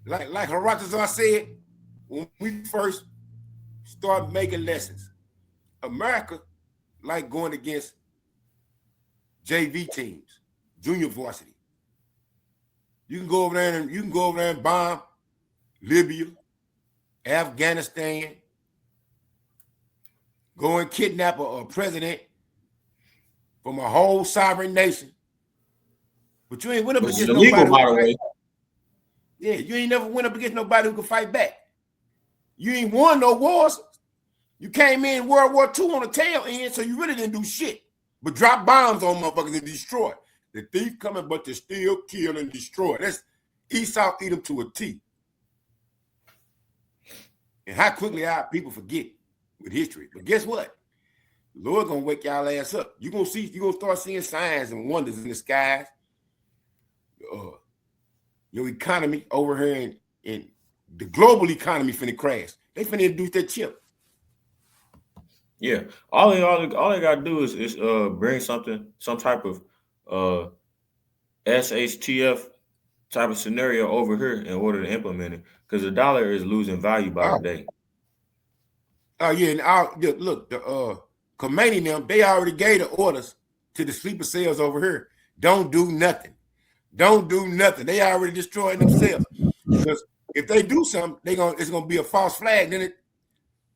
Like Haratazar said, when we first started making lessons, America like going against JV teams, junior varsity. You can go over there and bomb Libya, Afghanistan, go and kidnap a president from a whole sovereign nation. But you ain't went up against nobody. Illegal, by the way. Yeah, you ain't never went up against nobody who could fight back. You ain't won no wars. You came in World War II on the tail end, so you really didn't do shit but drop bombs on motherfuckers and destroy. The thief coming but to steal, kill, and destroy. That's Esau eat them to a T. And how quickly our people forget with history. But guess what? The Lord gonna wake y'all ass up. You're gonna start seeing signs and wonders in the skies. Your economy over here in the global economy finna crash. They finna introduce that chip. Yeah, all they gotta do is bring some type of SHTF type of scenario over here in order to implement it, because the dollar is losing value by the day. Oh yeah, and look, the Khomeini and them, they already gave the orders to the sleeper cells over here. Don't do nothing. Don't do nothing. They already destroying themselves. Because if they do something, it's gonna be a false flag. Then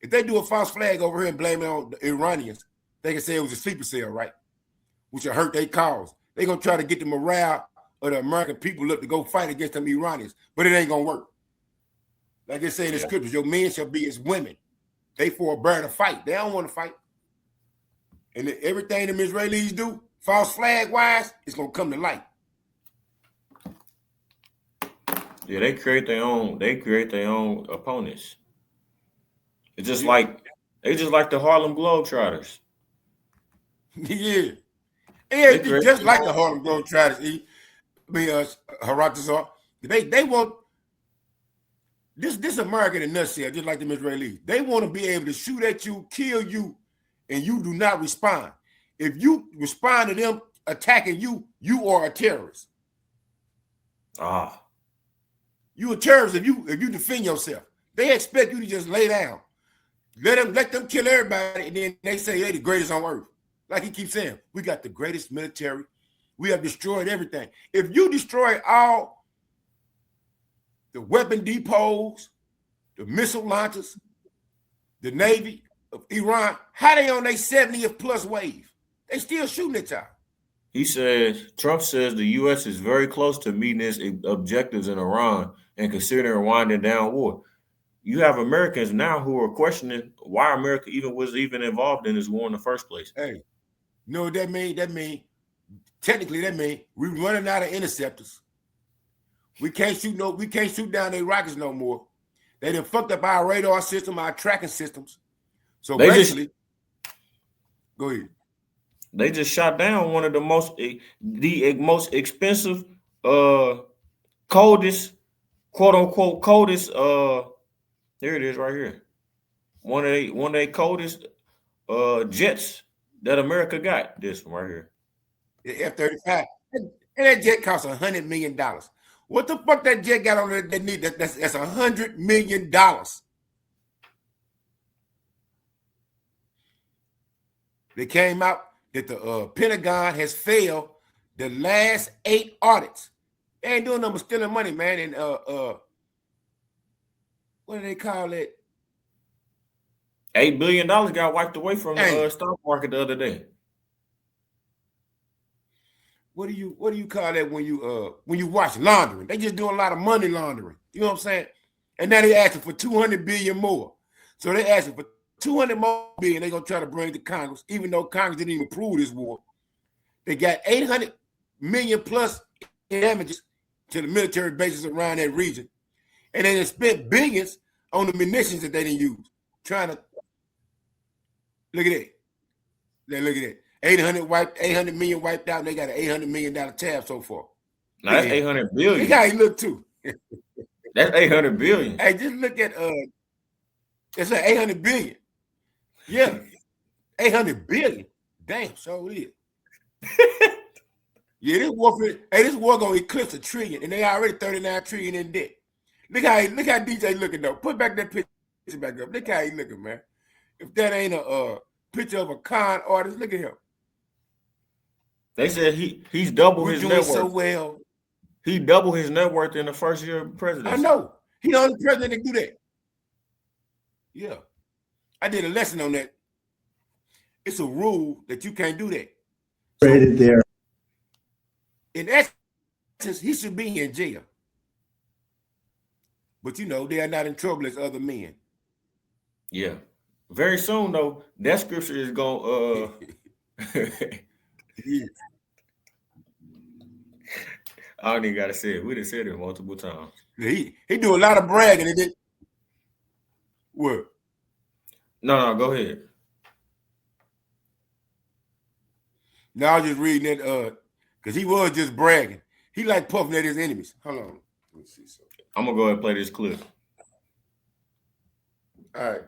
if they do a false flag over here and blame it on the Iranians, they can say it was a sleeper cell, right? Which will hurt their cause. They're gonna try to get the morale of the American people up to go fight against them Iranians, but it ain't gonna work. Like they say in the scriptures, your men shall be as women. They forbear to fight. They don't want to fight. And everything them Israelis do, false flag wise, it's gonna come to light. Yeah, they create their own opponents. It's just like the Harlem Globetrotters. Yeah. Just like the Harlem Globetrotters. Haratazar. They want this American in a nutshell, just like the Israelis. They want to be able to shoot at you, kill you, and you do not respond. If you respond to them attacking you, you are a terrorist. You a terrorist if you defend yourself. They expect you to just lay down. Let them kill everybody, and then they say they're the greatest on earth. Like he keeps saying, we got the greatest military. We have destroyed everything. If you destroy all the weapon depots, the missile launchers, the Navy of Iran, how they on their 70th plus wave? They still shooting at y'all. Trump says the U.S. is very close to meeting its objectives in Iran and considering winding down war. You have Americans now who are questioning why America was involved in this war in the first place. Hey, you know what that mean? Technically that mean we're running out of interceptors. We can't shoot down their rockets no more. They done fucked up our radar system, our tracking systems. So go ahead. They just shot down one of the most expensive, coldest, quote unquote coldest. There it is right here. One of the coldest jets that America got. This one right here. The F-35. And that jet costs $100 million. What the fuck that jet got on there that need that's $100 million. They came out that the Pentagon has failed the last 8 audits. They ain't doing nothing but stealing money, man. And what do they call it? $8 billion got wiped away from the stock market the other day. What do you call that when you watch laundering? They just doing a lot of money laundering. You know what I'm saying? And now they asking for 200 billion more. So they asking for 200 more billion. They're gonna try to bring to Congress, even though Congress didn't even approve this war. They got 800 million plus in damages to the military bases around that region, and they spent billions on the munitions that they didn't use. Trying to look at that. Look at that. 800 million wiped out, and they got an $800 million tab so far. Now that's 800 billion. Look how he look too. That's 800 billion. Hey, just look at it's like 800 billion. Yeah, 800 billion. Damn, so it is. Yeah, this war gonna eclipse $1 trillion, and they already 39 trillion in debt. Look how DJ looking though. Put back that picture back up. Look how he looking, man. If that ain't a picture of a con artist, look at him. They said he's double his net worth. So well. He doubled his net worth in the first year of presidency. I know. He the only president that can do that. Yeah. I did a lesson on that. It's a rule that you can't do that. Rated there. In essence, he should be in jail. But they are not in trouble as other men. Yeah. Very soon though, that scripture is going Yeah. I don't even gotta say it. We done said it multiple times. He do a lot of bragging. And what? No, go ahead. No, I was just reading that because he was just bragging. He like puffing at his enemies. Hold on. Let me see something. I'm gonna go ahead and play this clip. All right.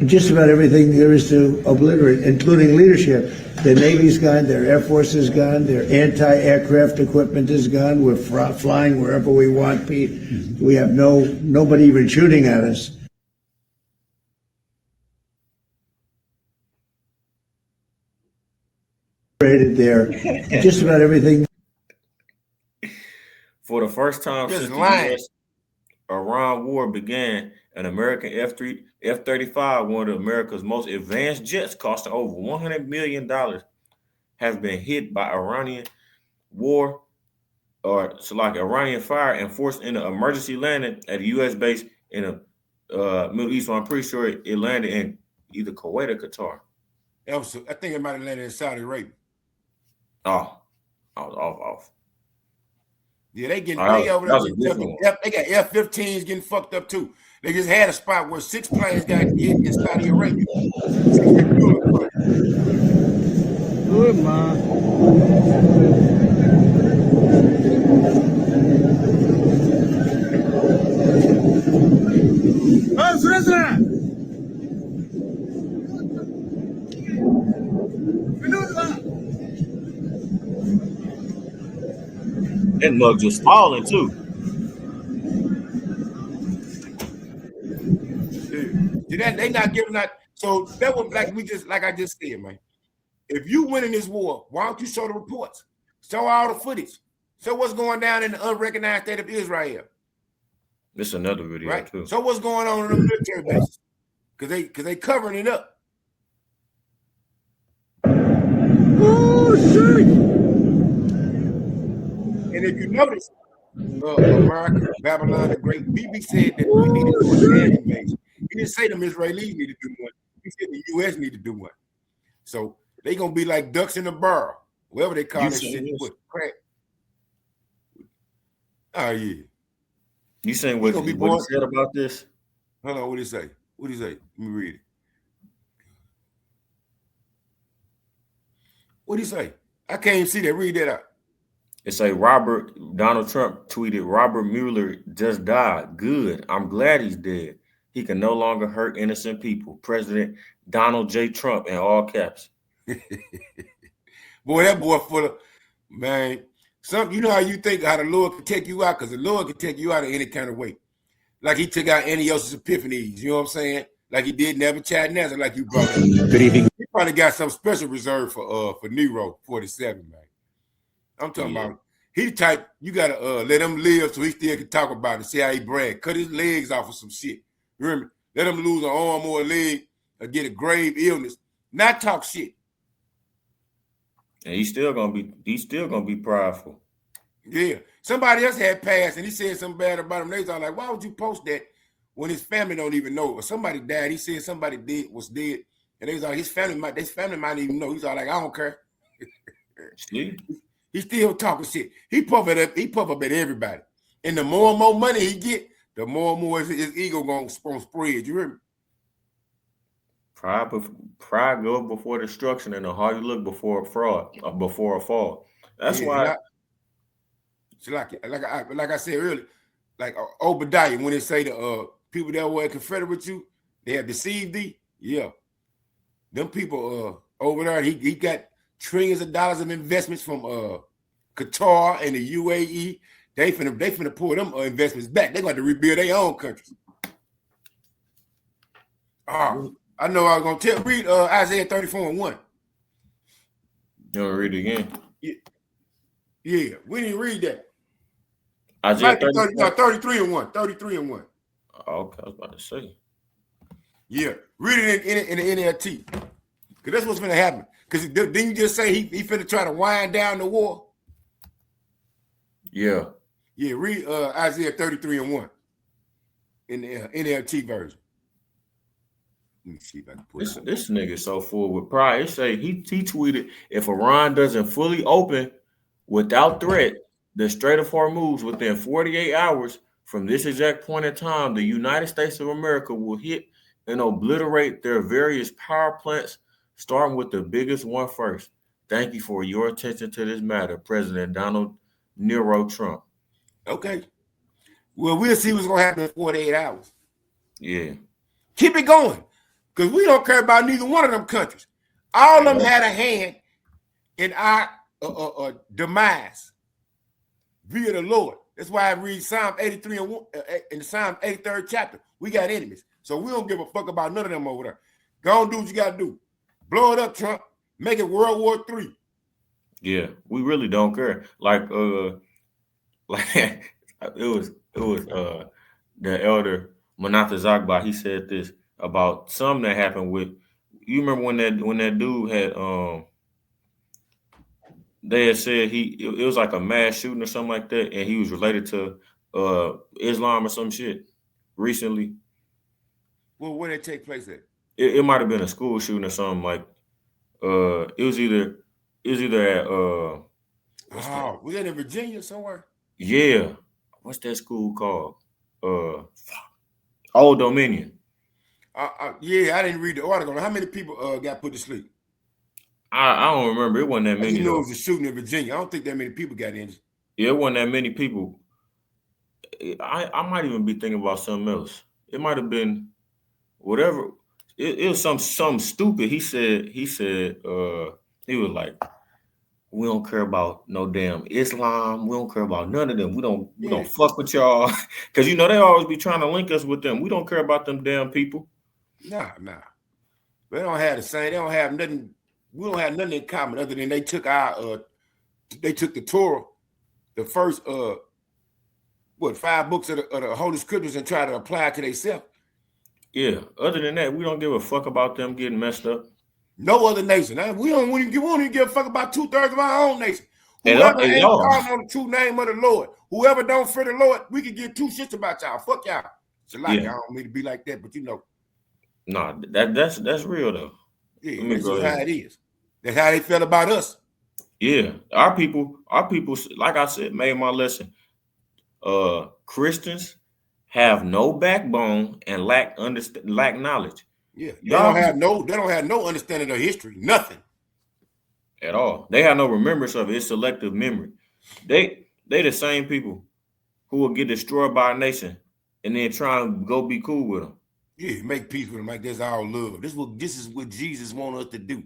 Just about everything there is to obliterate, including leadership. The Navy's gone, their Air Force is gone, their anti-aircraft equipment is gone. We're flying wherever we want, Pete. We have nobody even shooting at us. there. Just about everything. For the first time Just since the lying. U.S.-Iran war began, an American F-35, one of America's most advanced jets costing over $100 million, has been hit by Iranian war Iranian fire and forced into emergency landing at a U.S. base in the Middle East. So I'm pretty sure it landed in either Kuwait or Qatar. I think it might have landed in Saudi Arabia. Oh, I was off. Yeah, they getting Oh, they over that was a there. different one. They got F-15s getting fucked up too. They just had a spot where 6 planes got hit in Saudi Arabia. Good, man. That mug just falling too. See that they not giving that. So that was like I just said, man. If you win in this war, why don't you show the reports? Show all the footage. Show what's going down in the unrecognized state of Israel. This is another video Right. too. So what's going on in the military bases? Because they covering it up. Oh, shit. And if you notice, America, Babylon the Great, BB said that we need to do a land invasion. He didn't say the Israelis need to do one. He said the U.S. need to do one. So they gonna be like ducks in a barrel, whatever they call this shit. Crack. Oh yeah. You saying what he said about this? Hold on, what did he say? What did he say? Let me read it. What did he say? I can't even see that. Read that out. It say Donald Trump tweeted, Robert Mueller just died. Good. I'm glad he's dead. He can no longer hurt innocent people. President Donald J. Trump in all caps. Boy, that boy full of, man. You know how you think how the Lord can take you out? Because the Lord can take you out in any kind of way. Like he took out Antiochus Epiphanes, you know what I'm saying? Like he did Nebuchadnezzar, like you brought up. Good evening. He probably got some special reserve for Nero 47, man. I'm talking about he type, you gotta let him live so he still can talk about it, see how he brag. Cut his legs off of some shit. You remember? Let him lose an arm or a leg or get a grave illness. Not talk shit. And he's still gonna be prideful. Yeah. Somebody else had passed and he said something bad about him. They was all like, why would you post that when his family don't even know? Or somebody died. He said somebody was dead. And they was like, his family might even know. He's all like, I don't care. See? He still talking shit. He puff up at everybody. And the more and more money he get, the more and more his ego gonna spread. You hear me? Pride goes before destruction, and the harder you look before a fall. That's why. Like I said earlier, like Obadiah, when they say the people that were confederate with you, they have deceived thee. Yeah, them people over there, he got trillions of dollars of investments from Qatar and the UAE. They finna pull them investments back. They're going to rebuild their own countries. I know I was gonna read Isaiah 34:1. You want to read it again? Yeah, we didn't read that. Isaiah 33:1. 33:1. Oh, okay, I was about to say. Yeah, read it in the NLT. Because that's what's gonna happen. Because didn't you just say he finna try to wind down the war? Yeah. Yeah, read Isaiah 33:1 in the NLT version. Let me see if I can put it. This nigga so full with pride. It say he tweeted, if Iran doesn't fully open without threat the Strait of Hormuz within 48 hours from this exact point in time, the United States of America will hit and obliterate their various power plants, starting with the biggest one first. Thank you for your attention to this matter, President Donald Nero Trump. Okay. Well, we'll see what's gonna happen in 48 hours. Yeah. Keep it going. Because we don't care about neither one of them countries. All of them had a hand in our demise via the Lord. That's why I read Psalm 83 in the Psalm 83rd chapter. We got enemies. So we don't give a fuck about none of them over there. Go on, do what you got to do. Blow it up, Trump. Make it World War III. Yeah, we really don't care. Like like it was the elder Manatha Zagba. He said this about something that happened with. You remember when that dude had they had said it was like a mass shooting or something like that, and he was related to Islam or some shit recently. Well, where did it take place at? It might have been a school shooting or something like it was either at what's that? Oh, was that in Virginia somewhere? Yeah, what's that school called? Old Dominion. Yeah, I didn't read the article. How many people got put to sleep? I don't remember. It wasn't that I many just know though. it was a shooting in Virginia. I don't think that many people got injured. Yeah, it wasn't that many people. I might even be thinking about something else. It might have been whatever. It was some stupid. He was like, we don't care about no damn Islam. We don't care about none of them. We don't fuck with y'all. Cause they always be trying to link us with them. We don't care about them damn people. Nah. They don't have the same. They don't have nothing. We don't have nothing in common other than they took the Torah, the first 5 books of the Holy Scriptures, and try to apply it to themselves. Yeah. Other than that, we don't give a fuck about them getting messed up. No other nation. We don't even give a fuck about 2/3 of our own nation. Whoever ain't calling on the true name of the Lord, whoever don't fear the Lord, we can give 2 shits about y'all. Fuck y'all. So I don't mean to be like that, but Nah, that's real though. Yeah, that's just how it is. That's how they felt about us. Yeah, our people, like I said, made my lesson. Christians have no backbone and lack knowledge. Yeah, they don't have no understanding of history, nothing at all. They have no remembrance of it. It's selective memory. They the same people who will get destroyed by a nation and then try and go be cool with them. Yeah, make peace with them like that's all love. This is what Jesus wants us to do.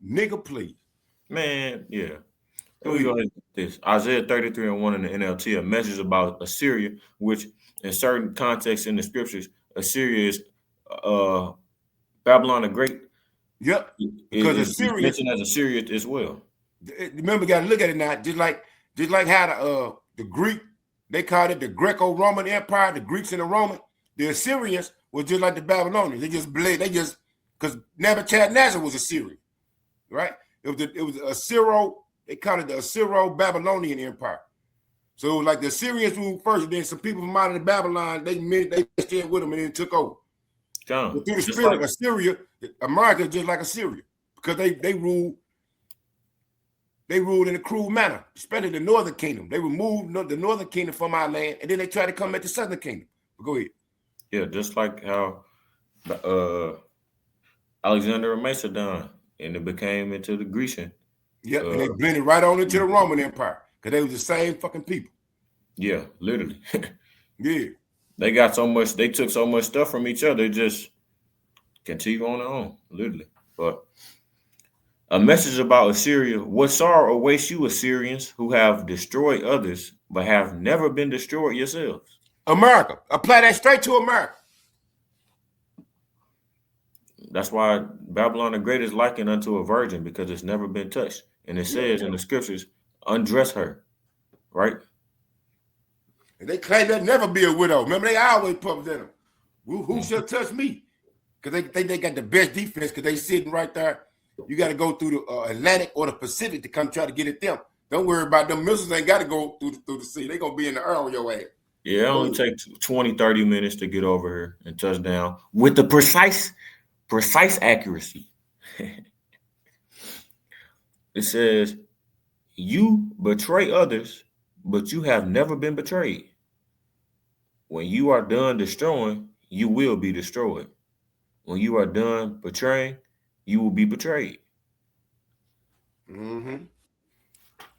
Nigga, please. Man, yeah. Here we go ahead with this. Isaiah 33:1 in the NLT, a message about Assyria, which in certain contexts in the scriptures, Assyria is Babylon the Great. Yep. Because Assyria mentioned as Assyria as well. Remember, got to look at it now. Just like how the Greek, they called it the Greco-Roman Empire, the Greeks and the Roman. The Assyrians were just like the Babylonians. Because Nebuchadnezzar was Assyrian, right? It was Assyro. They called it the Assyro-Babylonian Empire. So like the Assyrians ruled first, then some people from out of Babylon, they stayed with them and then took over. But through the spirit of Assyria, America is just like Assyria because they ruled in a cruel manner, especially the northern kingdom. They removed the northern kingdom from our land, and then they tried to come at the southern kingdom. But go ahead. Yeah, just like how Alexander of Macedon, and it became into the Grecian. Yeah, and they blended right on into the Roman Empire because they was the same fucking people. Yeah, literally. Yeah. They got so much, they took so much stuff from each other, just continue on their own, literally. But a message about Assyria. What sorrow awaits you, Assyrians, who have destroyed others, but have never been destroyed yourselves? America. Apply that straight to America. That's why Babylon the Great is likened unto a virgin, because it's never been touched. And it says in the scriptures, undress her, right? And they claim they'll never be a widow. Remember, they always pumped at them. Who shall touch me? Because they think they got the best defense because they sitting right there. You got to go through the Atlantic or the Pacific to come try to get at them. Don't worry about them missiles. Ain't got to go through the sea. They going to be in the air on your ass. Yeah, it only takes 20, 30 minutes to get over here and touch down with the precise accuracy. It says, you betray others, but you have never been betrayed. When you are done destroying, you will be destroyed. When you are done betraying, you will be betrayed. Mm-hmm.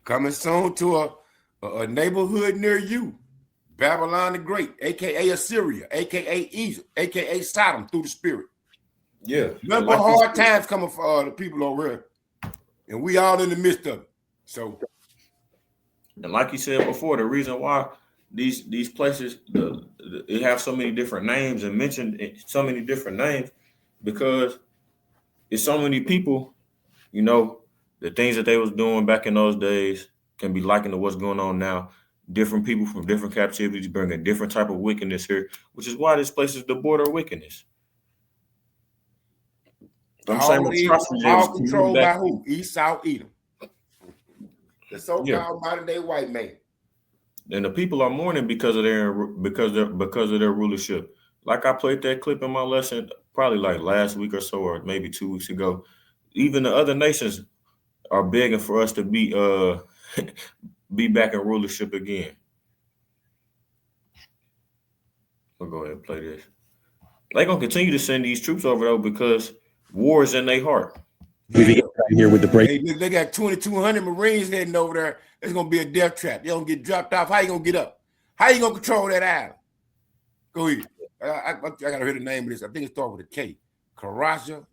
Coming soon to a neighborhood near you. Babylon the Great, a.k.a. Assyria, a.k.a. Egypt, a.k.a. Sodom through the spirit. Yeah. Nothing but hard times coming for the people over here. And we all in the midst of it. So. And like you said before, the reason why these places it have so many different names and mentioned so many different names, because it's so many people, the things that they was doing back in those days can be likened to what's going on now. Different people from different captivities bring a different type of wickedness here, which is why this place is the border of wickedness. I'm saying All controlled by who? Esau, Edom. The so-called modern day white man. And the people are mourning because of their rulership. Like I played that clip in my lesson probably like last week or so, or maybe 2 weeks ago. Even the other nations are begging for us to be be back in rulership again. We'll go ahead and play this. They're gonna continue to send these troops over though because war is in their heart. We begin right here with the break. Hey, they got 2,200 Marines heading over there. It's gonna be a death trap. They're gonna get dropped off. How you gonna get up? How you gonna control that island? Go ahead. I gotta hear the name of this. I think it starts with a K. Karaja.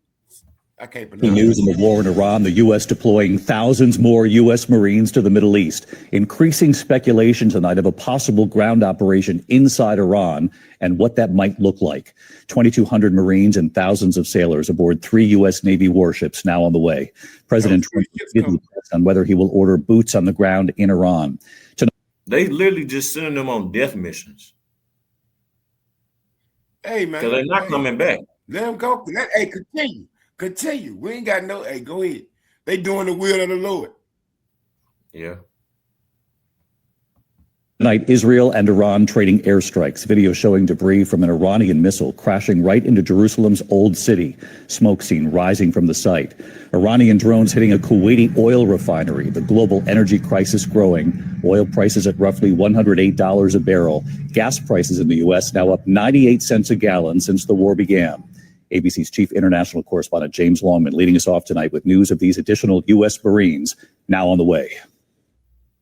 I can't pronounce it. News in the war in Iran, the U.S. deploying thousands more U.S. Marines to the Middle East. Increasing speculation tonight of a possible ground operation inside Iran and what that might look like. 2,200 Marines and thousands of sailors aboard 3 U.S. Navy warships now on the way. President Trump on whether he will order boots on the ground in Iran. They literally just sending them on death missions. Hey, man. Because they're not coming back. Let them go. Hey, continue. We ain't got no, hey, go ahead. They doing the will of the Lord. Yeah. Tonight, Israel and Iran trading airstrikes. Video showing debris from an Iranian missile crashing right into Jerusalem's Old City. Smoke seen rising from the site. Iranian drones hitting a Kuwaiti oil refinery. The global energy crisis growing. Oil prices at roughly $108 a barrel. Gas prices in the U.S. now up 98 cents a gallon since the war began. ABC's chief international correspondent James Longman leading us off tonight with news of these additional U.S. Marines now on the way.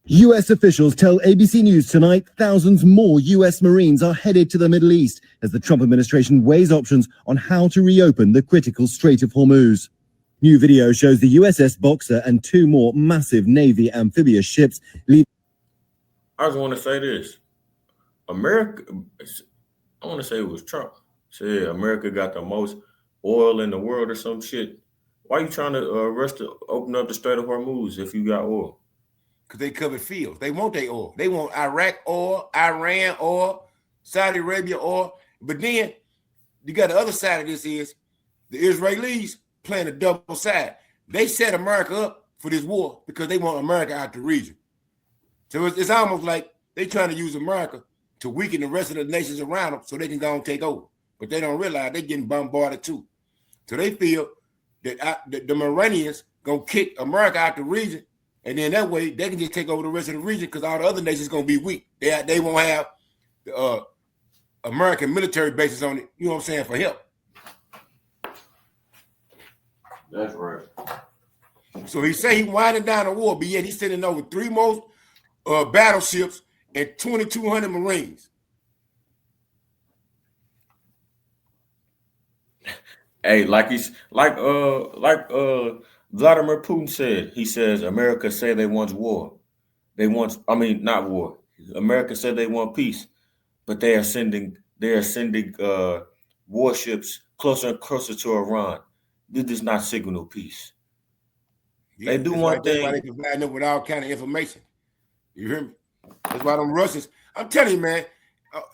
U.S. officials tell ABC News tonight thousands more U.S. Marines are headed to the Middle East as the Trump administration weighs options on how to reopen the critical Strait of Hormuz. New video shows the USS Boxer and 2 more massive Navy amphibious ships leave. I just want to say this. America, I want to say it was Trump. Said America got the most oil in the world or some shit. Why are you trying to rush to open up the Strait of Hormuz if you got oil? Because they covered fields. They want their oil. They want Iraq oil, Iran oil, Saudi Arabia oil. But then you got the other side of this is the Israelis playing a double side. They set America up for this war because they want America out the region. So it's almost like they trying to use America to weaken the rest of the nations around them so they can go and take over. But they don't realize they're getting bombarded too. So they feel that the Iranians going to kick America out the region. And then that way they can just take over the rest of the region because all the other nations going to be weak. They won't have American military bases on it, you know what I'm saying, for help. That's right. So he say he winding down the war, but yet he's sending over 3 more battleships and 2,200 Marines. Hey, Vladimir Putin said, he says America say they want war. Not war. America said they want peace, but they are sending warships closer and closer to Iran. This does not signal peace. Yeah, they do one thing. That's why they providing them with all kind of information. You hear me? That's why them Russians, I'm telling you, man,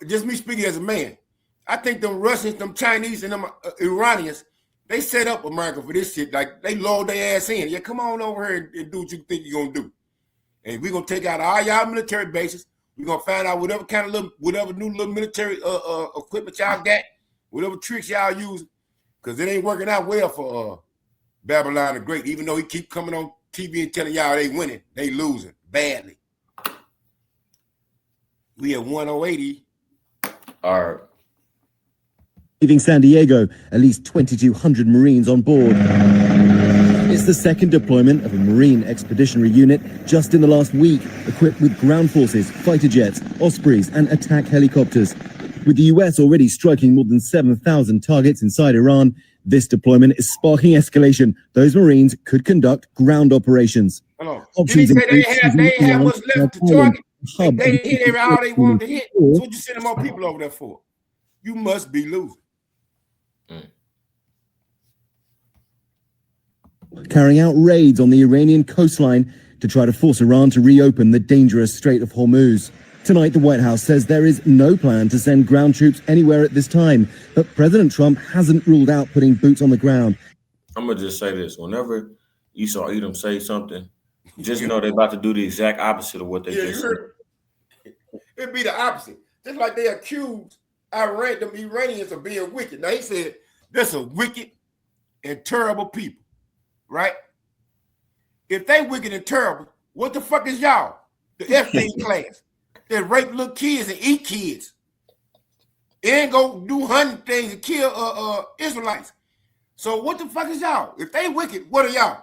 just me speaking as a man, I think them Russians, them Chinese, and them Iranians, they set up America for this shit. Like, they load their ass in. Yeah, come on over here and do what you think you're going to do. And we're going to take out all y'all military bases. We're going to find out whatever new little military equipment y'all got, whatever tricks y'all using, because it ain't working out well for Babylon the Great. Even though he keep coming on TV and telling y'all they winning, they losing badly. We at 180. All right. Leaving San Diego, at least 2,200 Marines on board. It's the second deployment of a Marine Expeditionary Unit just in the last week, equipped with ground forces, fighter jets, Ospreys, and attack helicopters. With the US already striking more than 7,000 targets inside Iran, this deployment is sparking escalation. Those Marines could conduct ground operations. Options did he say they have what's left to target? They hit all they wanted to hit. So what you sending more people over there for? You must be losing. carrying out raids on the Iranian coastline to try to force Iran to reopen the dangerous Strait of Hormuz. Tonight, the White House says there is no plan to send ground troops anywhere at this time, but President Trump hasn't ruled out putting boots on the ground. I'm gonna just say this: whenever Esau Edom say something, just know they're about to do the exact opposite of what they just said. It'd be the opposite. Just like they accused Iran, them Iranians of being wicked. Now he said, "There's a wicked and terrible people," right? If they wicked and terrible, what the fuck is y'all? The F-15 class that rape little kids and eat kids, and go do hunting things and kill Israelites. So what the fuck is y'all? If they wicked, what are y'all?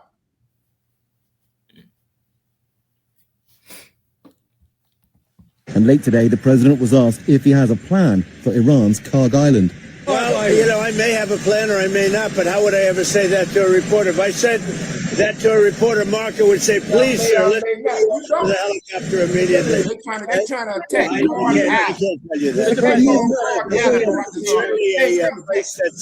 And late today, the president was asked if he has a plan for Iran's Karg Island. Well, I may have a plan or I may not, but how would I ever say that to a reporter? If I said that to a reporter, Marco would say, please, sir, let's go to the helicopter immediately. They're trying to attack I you. can't tell you that. It's a place that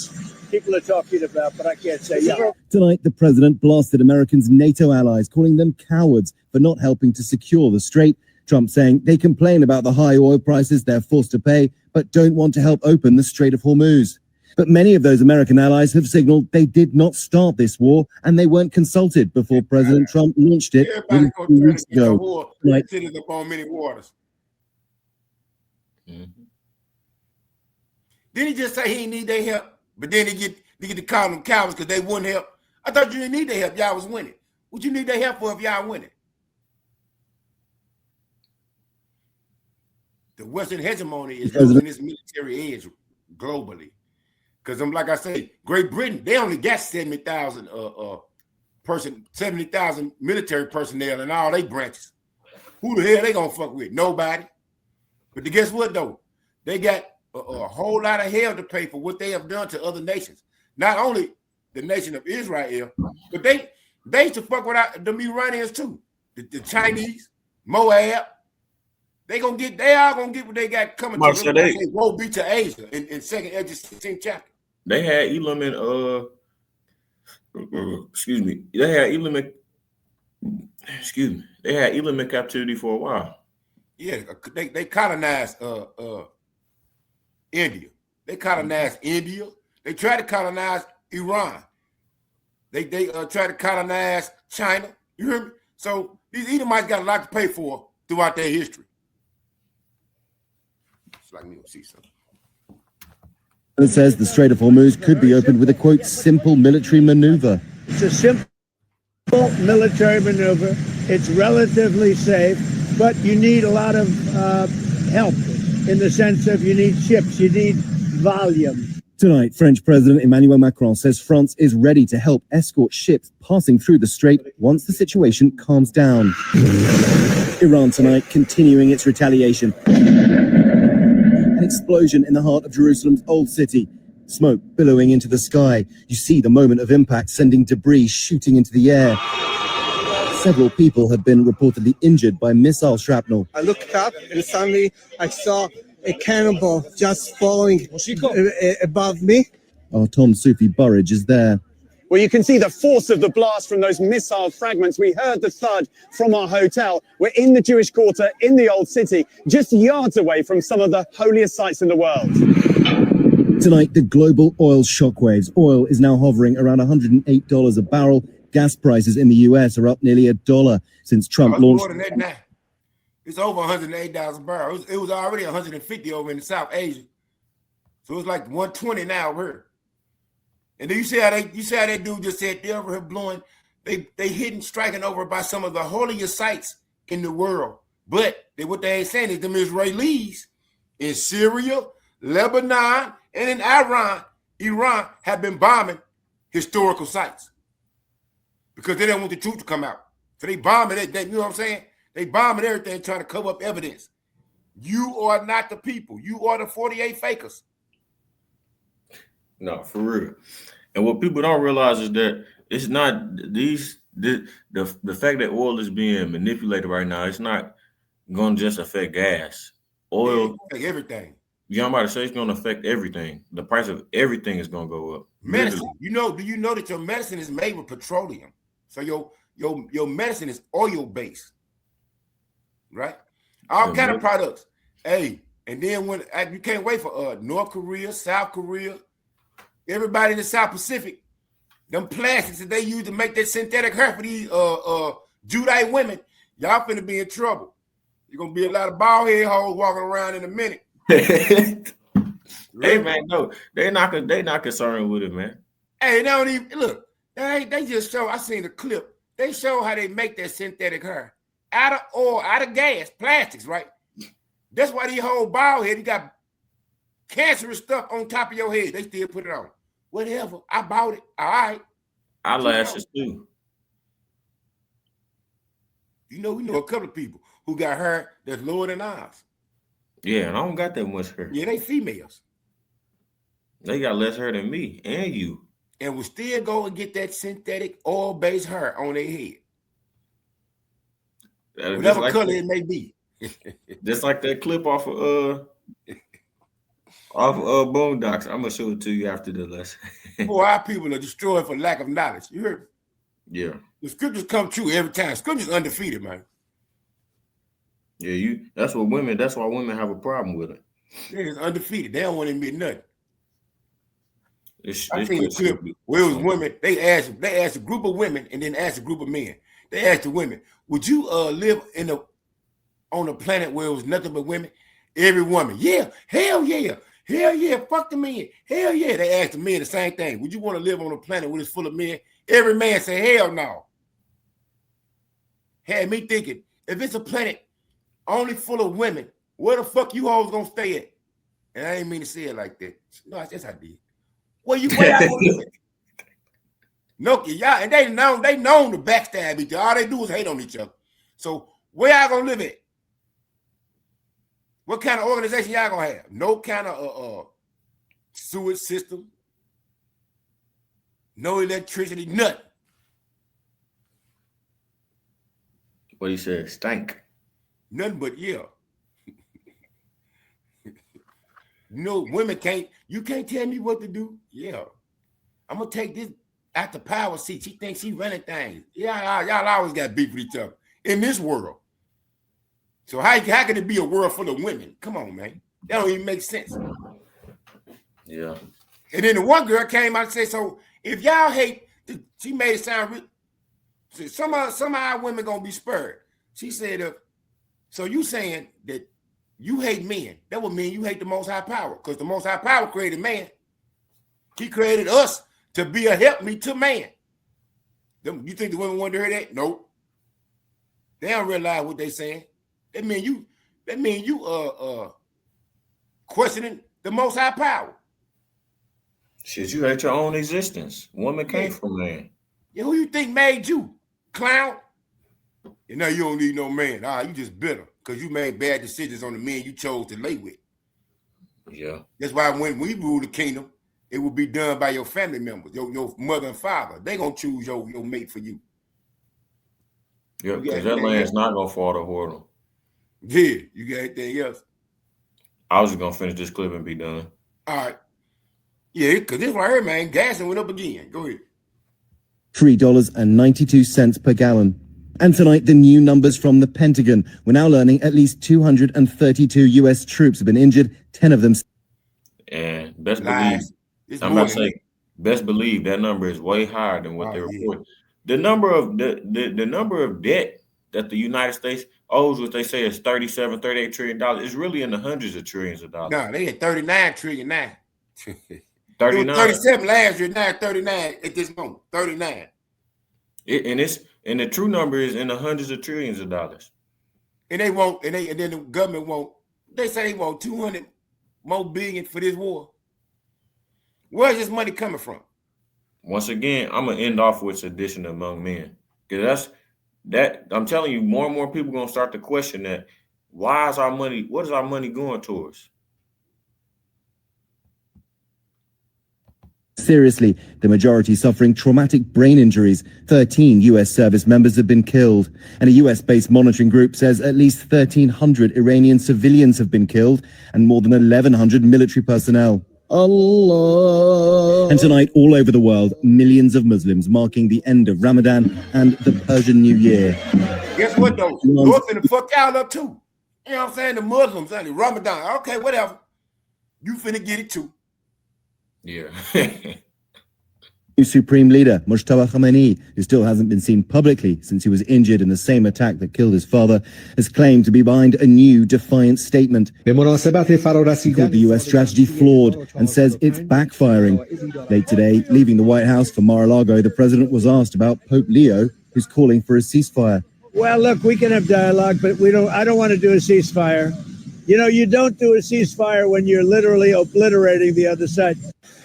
people are talking about, but I can't say. Yeah. Tonight, the president blasted Americans' NATO allies, calling them cowards for not helping to secure the strait. Trump saying they complain about the high oil prices they're forced to pay, but don't want to help open the Strait of Hormuz. But many of those American allies have signaled they did not start this war and they weren't consulted before President Trump launched it Everybody go 2 weeks ago. Right. Cities up on many waters. Mhm. Didn't he just say he didn't need their help? But then he get to call them cowards because they wouldn't help. I thought you didn't need their help. Y'all was winning. What you need their help for if y'all winning? The Western hegemony is losing its military edge globally. Because I'm like I say, Great Britain, they only got 70,000 military personnel in all their branches. Who the hell they gonna fuck with? Nobody. But guess what though? They got a whole lot of hell to pay for what they have done to other nations. Not only the nation of Israel, but they used to fuck with the Iranians too. The Chinese, Moab. They are gonna get what they got coming to them. Woe be to Asia in 2nd Ezra 16th chapter. They had Elam in excuse me. They had Elam in captivity for a while. Yeah, they colonized India. They colonized India. They tried to colonize Iran. They tried to colonize China. You hear me? So these Edomites got a lot to pay for throughout their history. It's like me to see something. It says the Strait of Hormuz could be opened with a, quote, simple military maneuver. It's a simple military maneuver. It's relatively safe, but you need a lot of help in the sense of you need ships, you need volume. Tonight, French President Emmanuel Macron says France is ready to help escort ships passing through the strait once the situation calms down. Iran tonight continuing its retaliation. An explosion in the heart of Jerusalem's old city. Smoke billowing into the sky. You see the moment of impact sending debris shooting into the air. Several people have been reportedly injured by missile shrapnel. I looked up and suddenly I saw a cannonball just falling above me. Our Tom Sufi Burridge is there. Well, you can see the force of the blast from those missile fragments. We heard the thud from our hotel. We're in the Jewish quarter in the old city, just yards away from some of the holiest sites in the world. Tonight, the global oil shockwaves. Oil is now hovering around $108 a barrel. Gas prices in the US are up nearly $1 since Trump launched. More than that now. It's over $108 a barrel. It was already $150 over in South Asia. So it's like $120 now here. And then you see how that dude just said they're over here blowing, they hitting, striking over by some of the holiest sites in the world. But what they ain't saying is them Israelis in Syria, Lebanon, and in Iran have been bombing historical sites because they don't want the truth to come out. So they bombing it. You know what I'm saying? They bombing everything, trying to cover up evidence. You are not the people. You are the 48 fakers. No, for real. And what people don't realize is that it's not the fact that oil is being manipulated right now. It's not going to just affect gas. Oil, everything. Yeah, I'm about to say it's going to affect everything. The price of everything is going to go up. Medicine. Do you know that your medicine is made with petroleum? So your medicine is oil based, right? All kind of products. Hey, and then when you can't wait for North Korea, South Korea, everybody in the South Pacific, them plastics that they use to make that synthetic hair for these Judite women, y'all finna be in trouble. You're gonna be a lot of bald head hoes walking around in a minute. Hey man, no, they not concerned with it, man. Hey, they don't even look. They just show. I seen the clip. They show how they make that synthetic hair out of oil, out of gas, plastics, right? That's why these whole bald head, you got cancerous stuff on top of your head. They still put it on. Whatever. I bought it. All right. Eyelashes too. You know, we know a couple of people who got hair that's lower than ours. Yeah, and I don't got that much hair. Yeah, they females. They got less hair than me and you. And will still go and get that synthetic oil-based hair on their head. Whatever like color it may be. Just like that clip off of Boondocks. I'm gonna show it to you after the lesson. Boy, our people are destroyed for lack of knowledge. You heard? Yeah. The scriptures come true every time. Scriptures undefeated, man. Yeah, that's why women have a problem with it. Yeah, it's undefeated. They don't want to admit nothing. I seen a clip where it was women. They asked a group of women and then asked a group of men. They asked the women, "Would you live on a planet where it was nothing but women?" Every woman, yeah, hell yeah, fuck the men, hell yeah. They asked the men the same thing. Would you want to live on a planet where it's full of men? Every man said, hell no. Had me thinking, if it's a planet only full of women, where the fuck you hoes gonna stay at? And I didn't mean to say it like that. No, that's how I did. Where y'all gonna live at? No, y'all, and they known to backstab each other. All they do is hate on each other. So where y'all gonna live at? What kind of organization y'all gonna have? No kind of sewage system, no electricity, nothing. What he said, stank. Nothing but yeah. No, women can't. You can't tell me what to do. Yeah, I'm gonna take this out the power seat. She thinks she running things. Yeah, y'all always got beef with each other in this world. So how can it be a world full of women? Come on, man. That don't even make sense. Yeah. And then the one girl came out and said, so if y'all hate, she made it sound real. Somehow women gonna be spurred. She said, so you saying that you hate men, that would mean you hate the Most High Power, because the Most High Power created man. He created us to be a helpmeet to man. You think the women want to hear that? Nope. They don't realize what they saying. That mean you questioning the Most High Power. Shit, you hate your own existence. Woman came from man. Yeah, who you think made you? Clown? You know you don't need no man. You just bitter because you made bad decisions on the men you chose to lay with. Yeah. That's why when we rule the kingdom, it will be done by your family members, your mother and father. They gonna choose your mate for you. Yeah, because that land's not gonna fall to Horton. Yeah, you got anything else? I was just gonna finish this clip and be done. All right. Yeah, because this right here, man, gas went up again. Go ahead. $3.92 per gallon. And tonight, the new numbers from the Pentagon. We're now learning at least 232 U.S. troops have been injured, 10 of them. And best believe, I'm not saying best believe that number is way higher than what they report. The number of the number of debt that the United States owes, what they say is $38 trillion, is really in the hundreds of trillions of dollars. No, they had 39 trillion now. 39. 37 last year, now 39 at this moment. 39. And the true number is in the hundreds of trillions of dollars. And they won't, and then the government won't. They say they want 200 more billion for this war. Where's this money coming from? Once again, I'm gonna end off with sedition among men. Because that I'm telling you, more and more people gonna start to question that. Why is our money, what is our money going towards? Seriously, the majority suffering traumatic brain injuries. 13 U.S. service members have been killed. And a U.S.-based monitoring group says at least 1,300 Iranian civilians have been killed and more than 1,100 military personnel. Allah. And tonight, all over the world, millions of Muslims marking the end of Ramadan and the Persian New Year. Guess what though? North finna fuck y'all up too. You know what I'm saying? The Muslims, the Ramadan. Okay, whatever. You finna get it too. Yeah. New Supreme Leader Mujtaba Khamenei, who still hasn't been seen publicly since he was injured in the same attack that killed his father, has claimed to be behind a new defiant statement. He called the US strategy flawed and says it's backfiring. Late today, leaving the White House for Mar-a-Lago, the president was asked about Pope Leo, who's calling for a ceasefire. Well, look, we can have dialogue, but I don't want to do a ceasefire. You know, you don't do a ceasefire when you're literally obliterating the other side.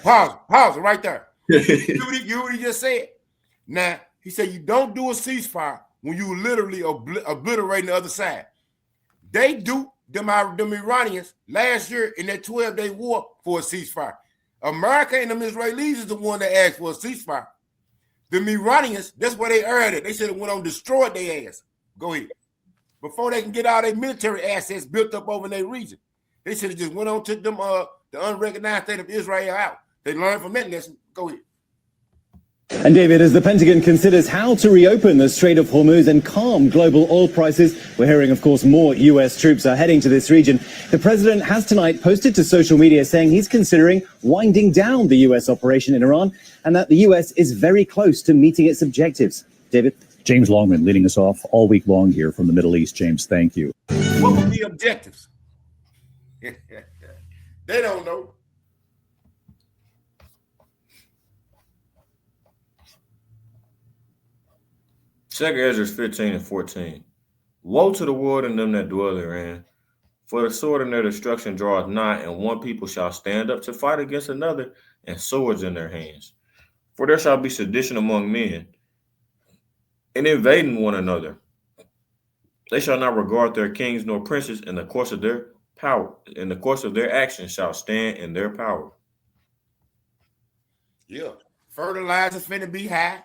Pause right there. You heard what he just said? Now, he said you don't do a ceasefire when you literally obliterating the other side. They do, them Iranians, last year in that 12-day war for a ceasefire. America and them Israelis is the one that asked for a ceasefire. The Iranians, that's where they earned it. They said it went on destroyed their ass. Go ahead. Before they can get all their military assets built up over their region. They should have just went on, took them the unrecognized state of Israel out. They learned from that lesson. Go ahead. And David, as the Pentagon considers how to reopen the Strait of Hormuz and calm global oil prices, we're hearing, of course, more U.S. troops are heading to this region. The president has tonight posted to social media saying he's considering winding down the U.S. operation in Iran and that the U.S. is very close to meeting its objectives. David? James Longman leading us off all week long here from the Middle East. James, thank you. What would be objectives? They don't know. Second Ezra 15:14. Woe to the world and them that dwell therein, for the sword in their destruction draweth nigh, and one people shall stand up to fight against another, and swords in their hands. For there shall be sedition among men, and invading one another. They shall not regard their kings nor princes, in the course of their power, in the course of their actions shall stand in their power. Yeah. Fertilizer's finna be high.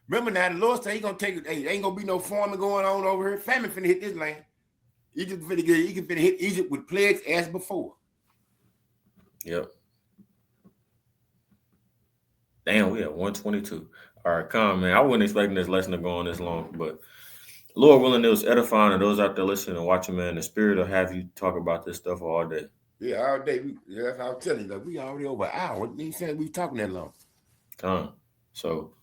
Remember now, the Lord said he's gonna take it. Hey, ain't gonna be no farming going on over here. Famine finna hit this land. Egypt finna hit Egypt with plagues as before. Yep. Damn, we at 122. All right, come man. I wasn't expecting this lesson to go on this long, but Lord willing, it was edifying, and those out there listening and watching, man. The Spirit will have you talk about this stuff all day. Yeah, all day. That's how I'm telling you. Like, we already over an hour. What you saying we talking that long? So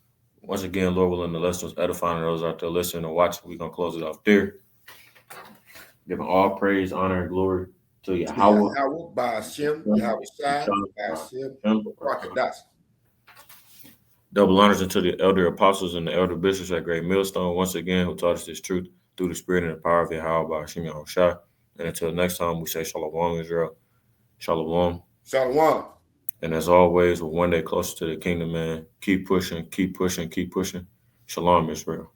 once again, Lord willing, the lesson was edifying, and those out there listening and watching. We're gonna close it off there. Giving all praise, honor, and glory to Yahweh. Yahweh, by Hashem, Yahweh Shai, by Hashem, Rakadas. Double honors unto the elder apostles and the elder bishops at Great Millstone, once again, who taught us this truth through the Spirit and the power of Yahweh by Hashem Yahweh Shai. And until next time, we say Shalom, Israel. Shalom. Shalom. And as always, we're one day closer to the kingdom, man. Keep pushing, keep pushing, keep pushing. Shalom, Israel.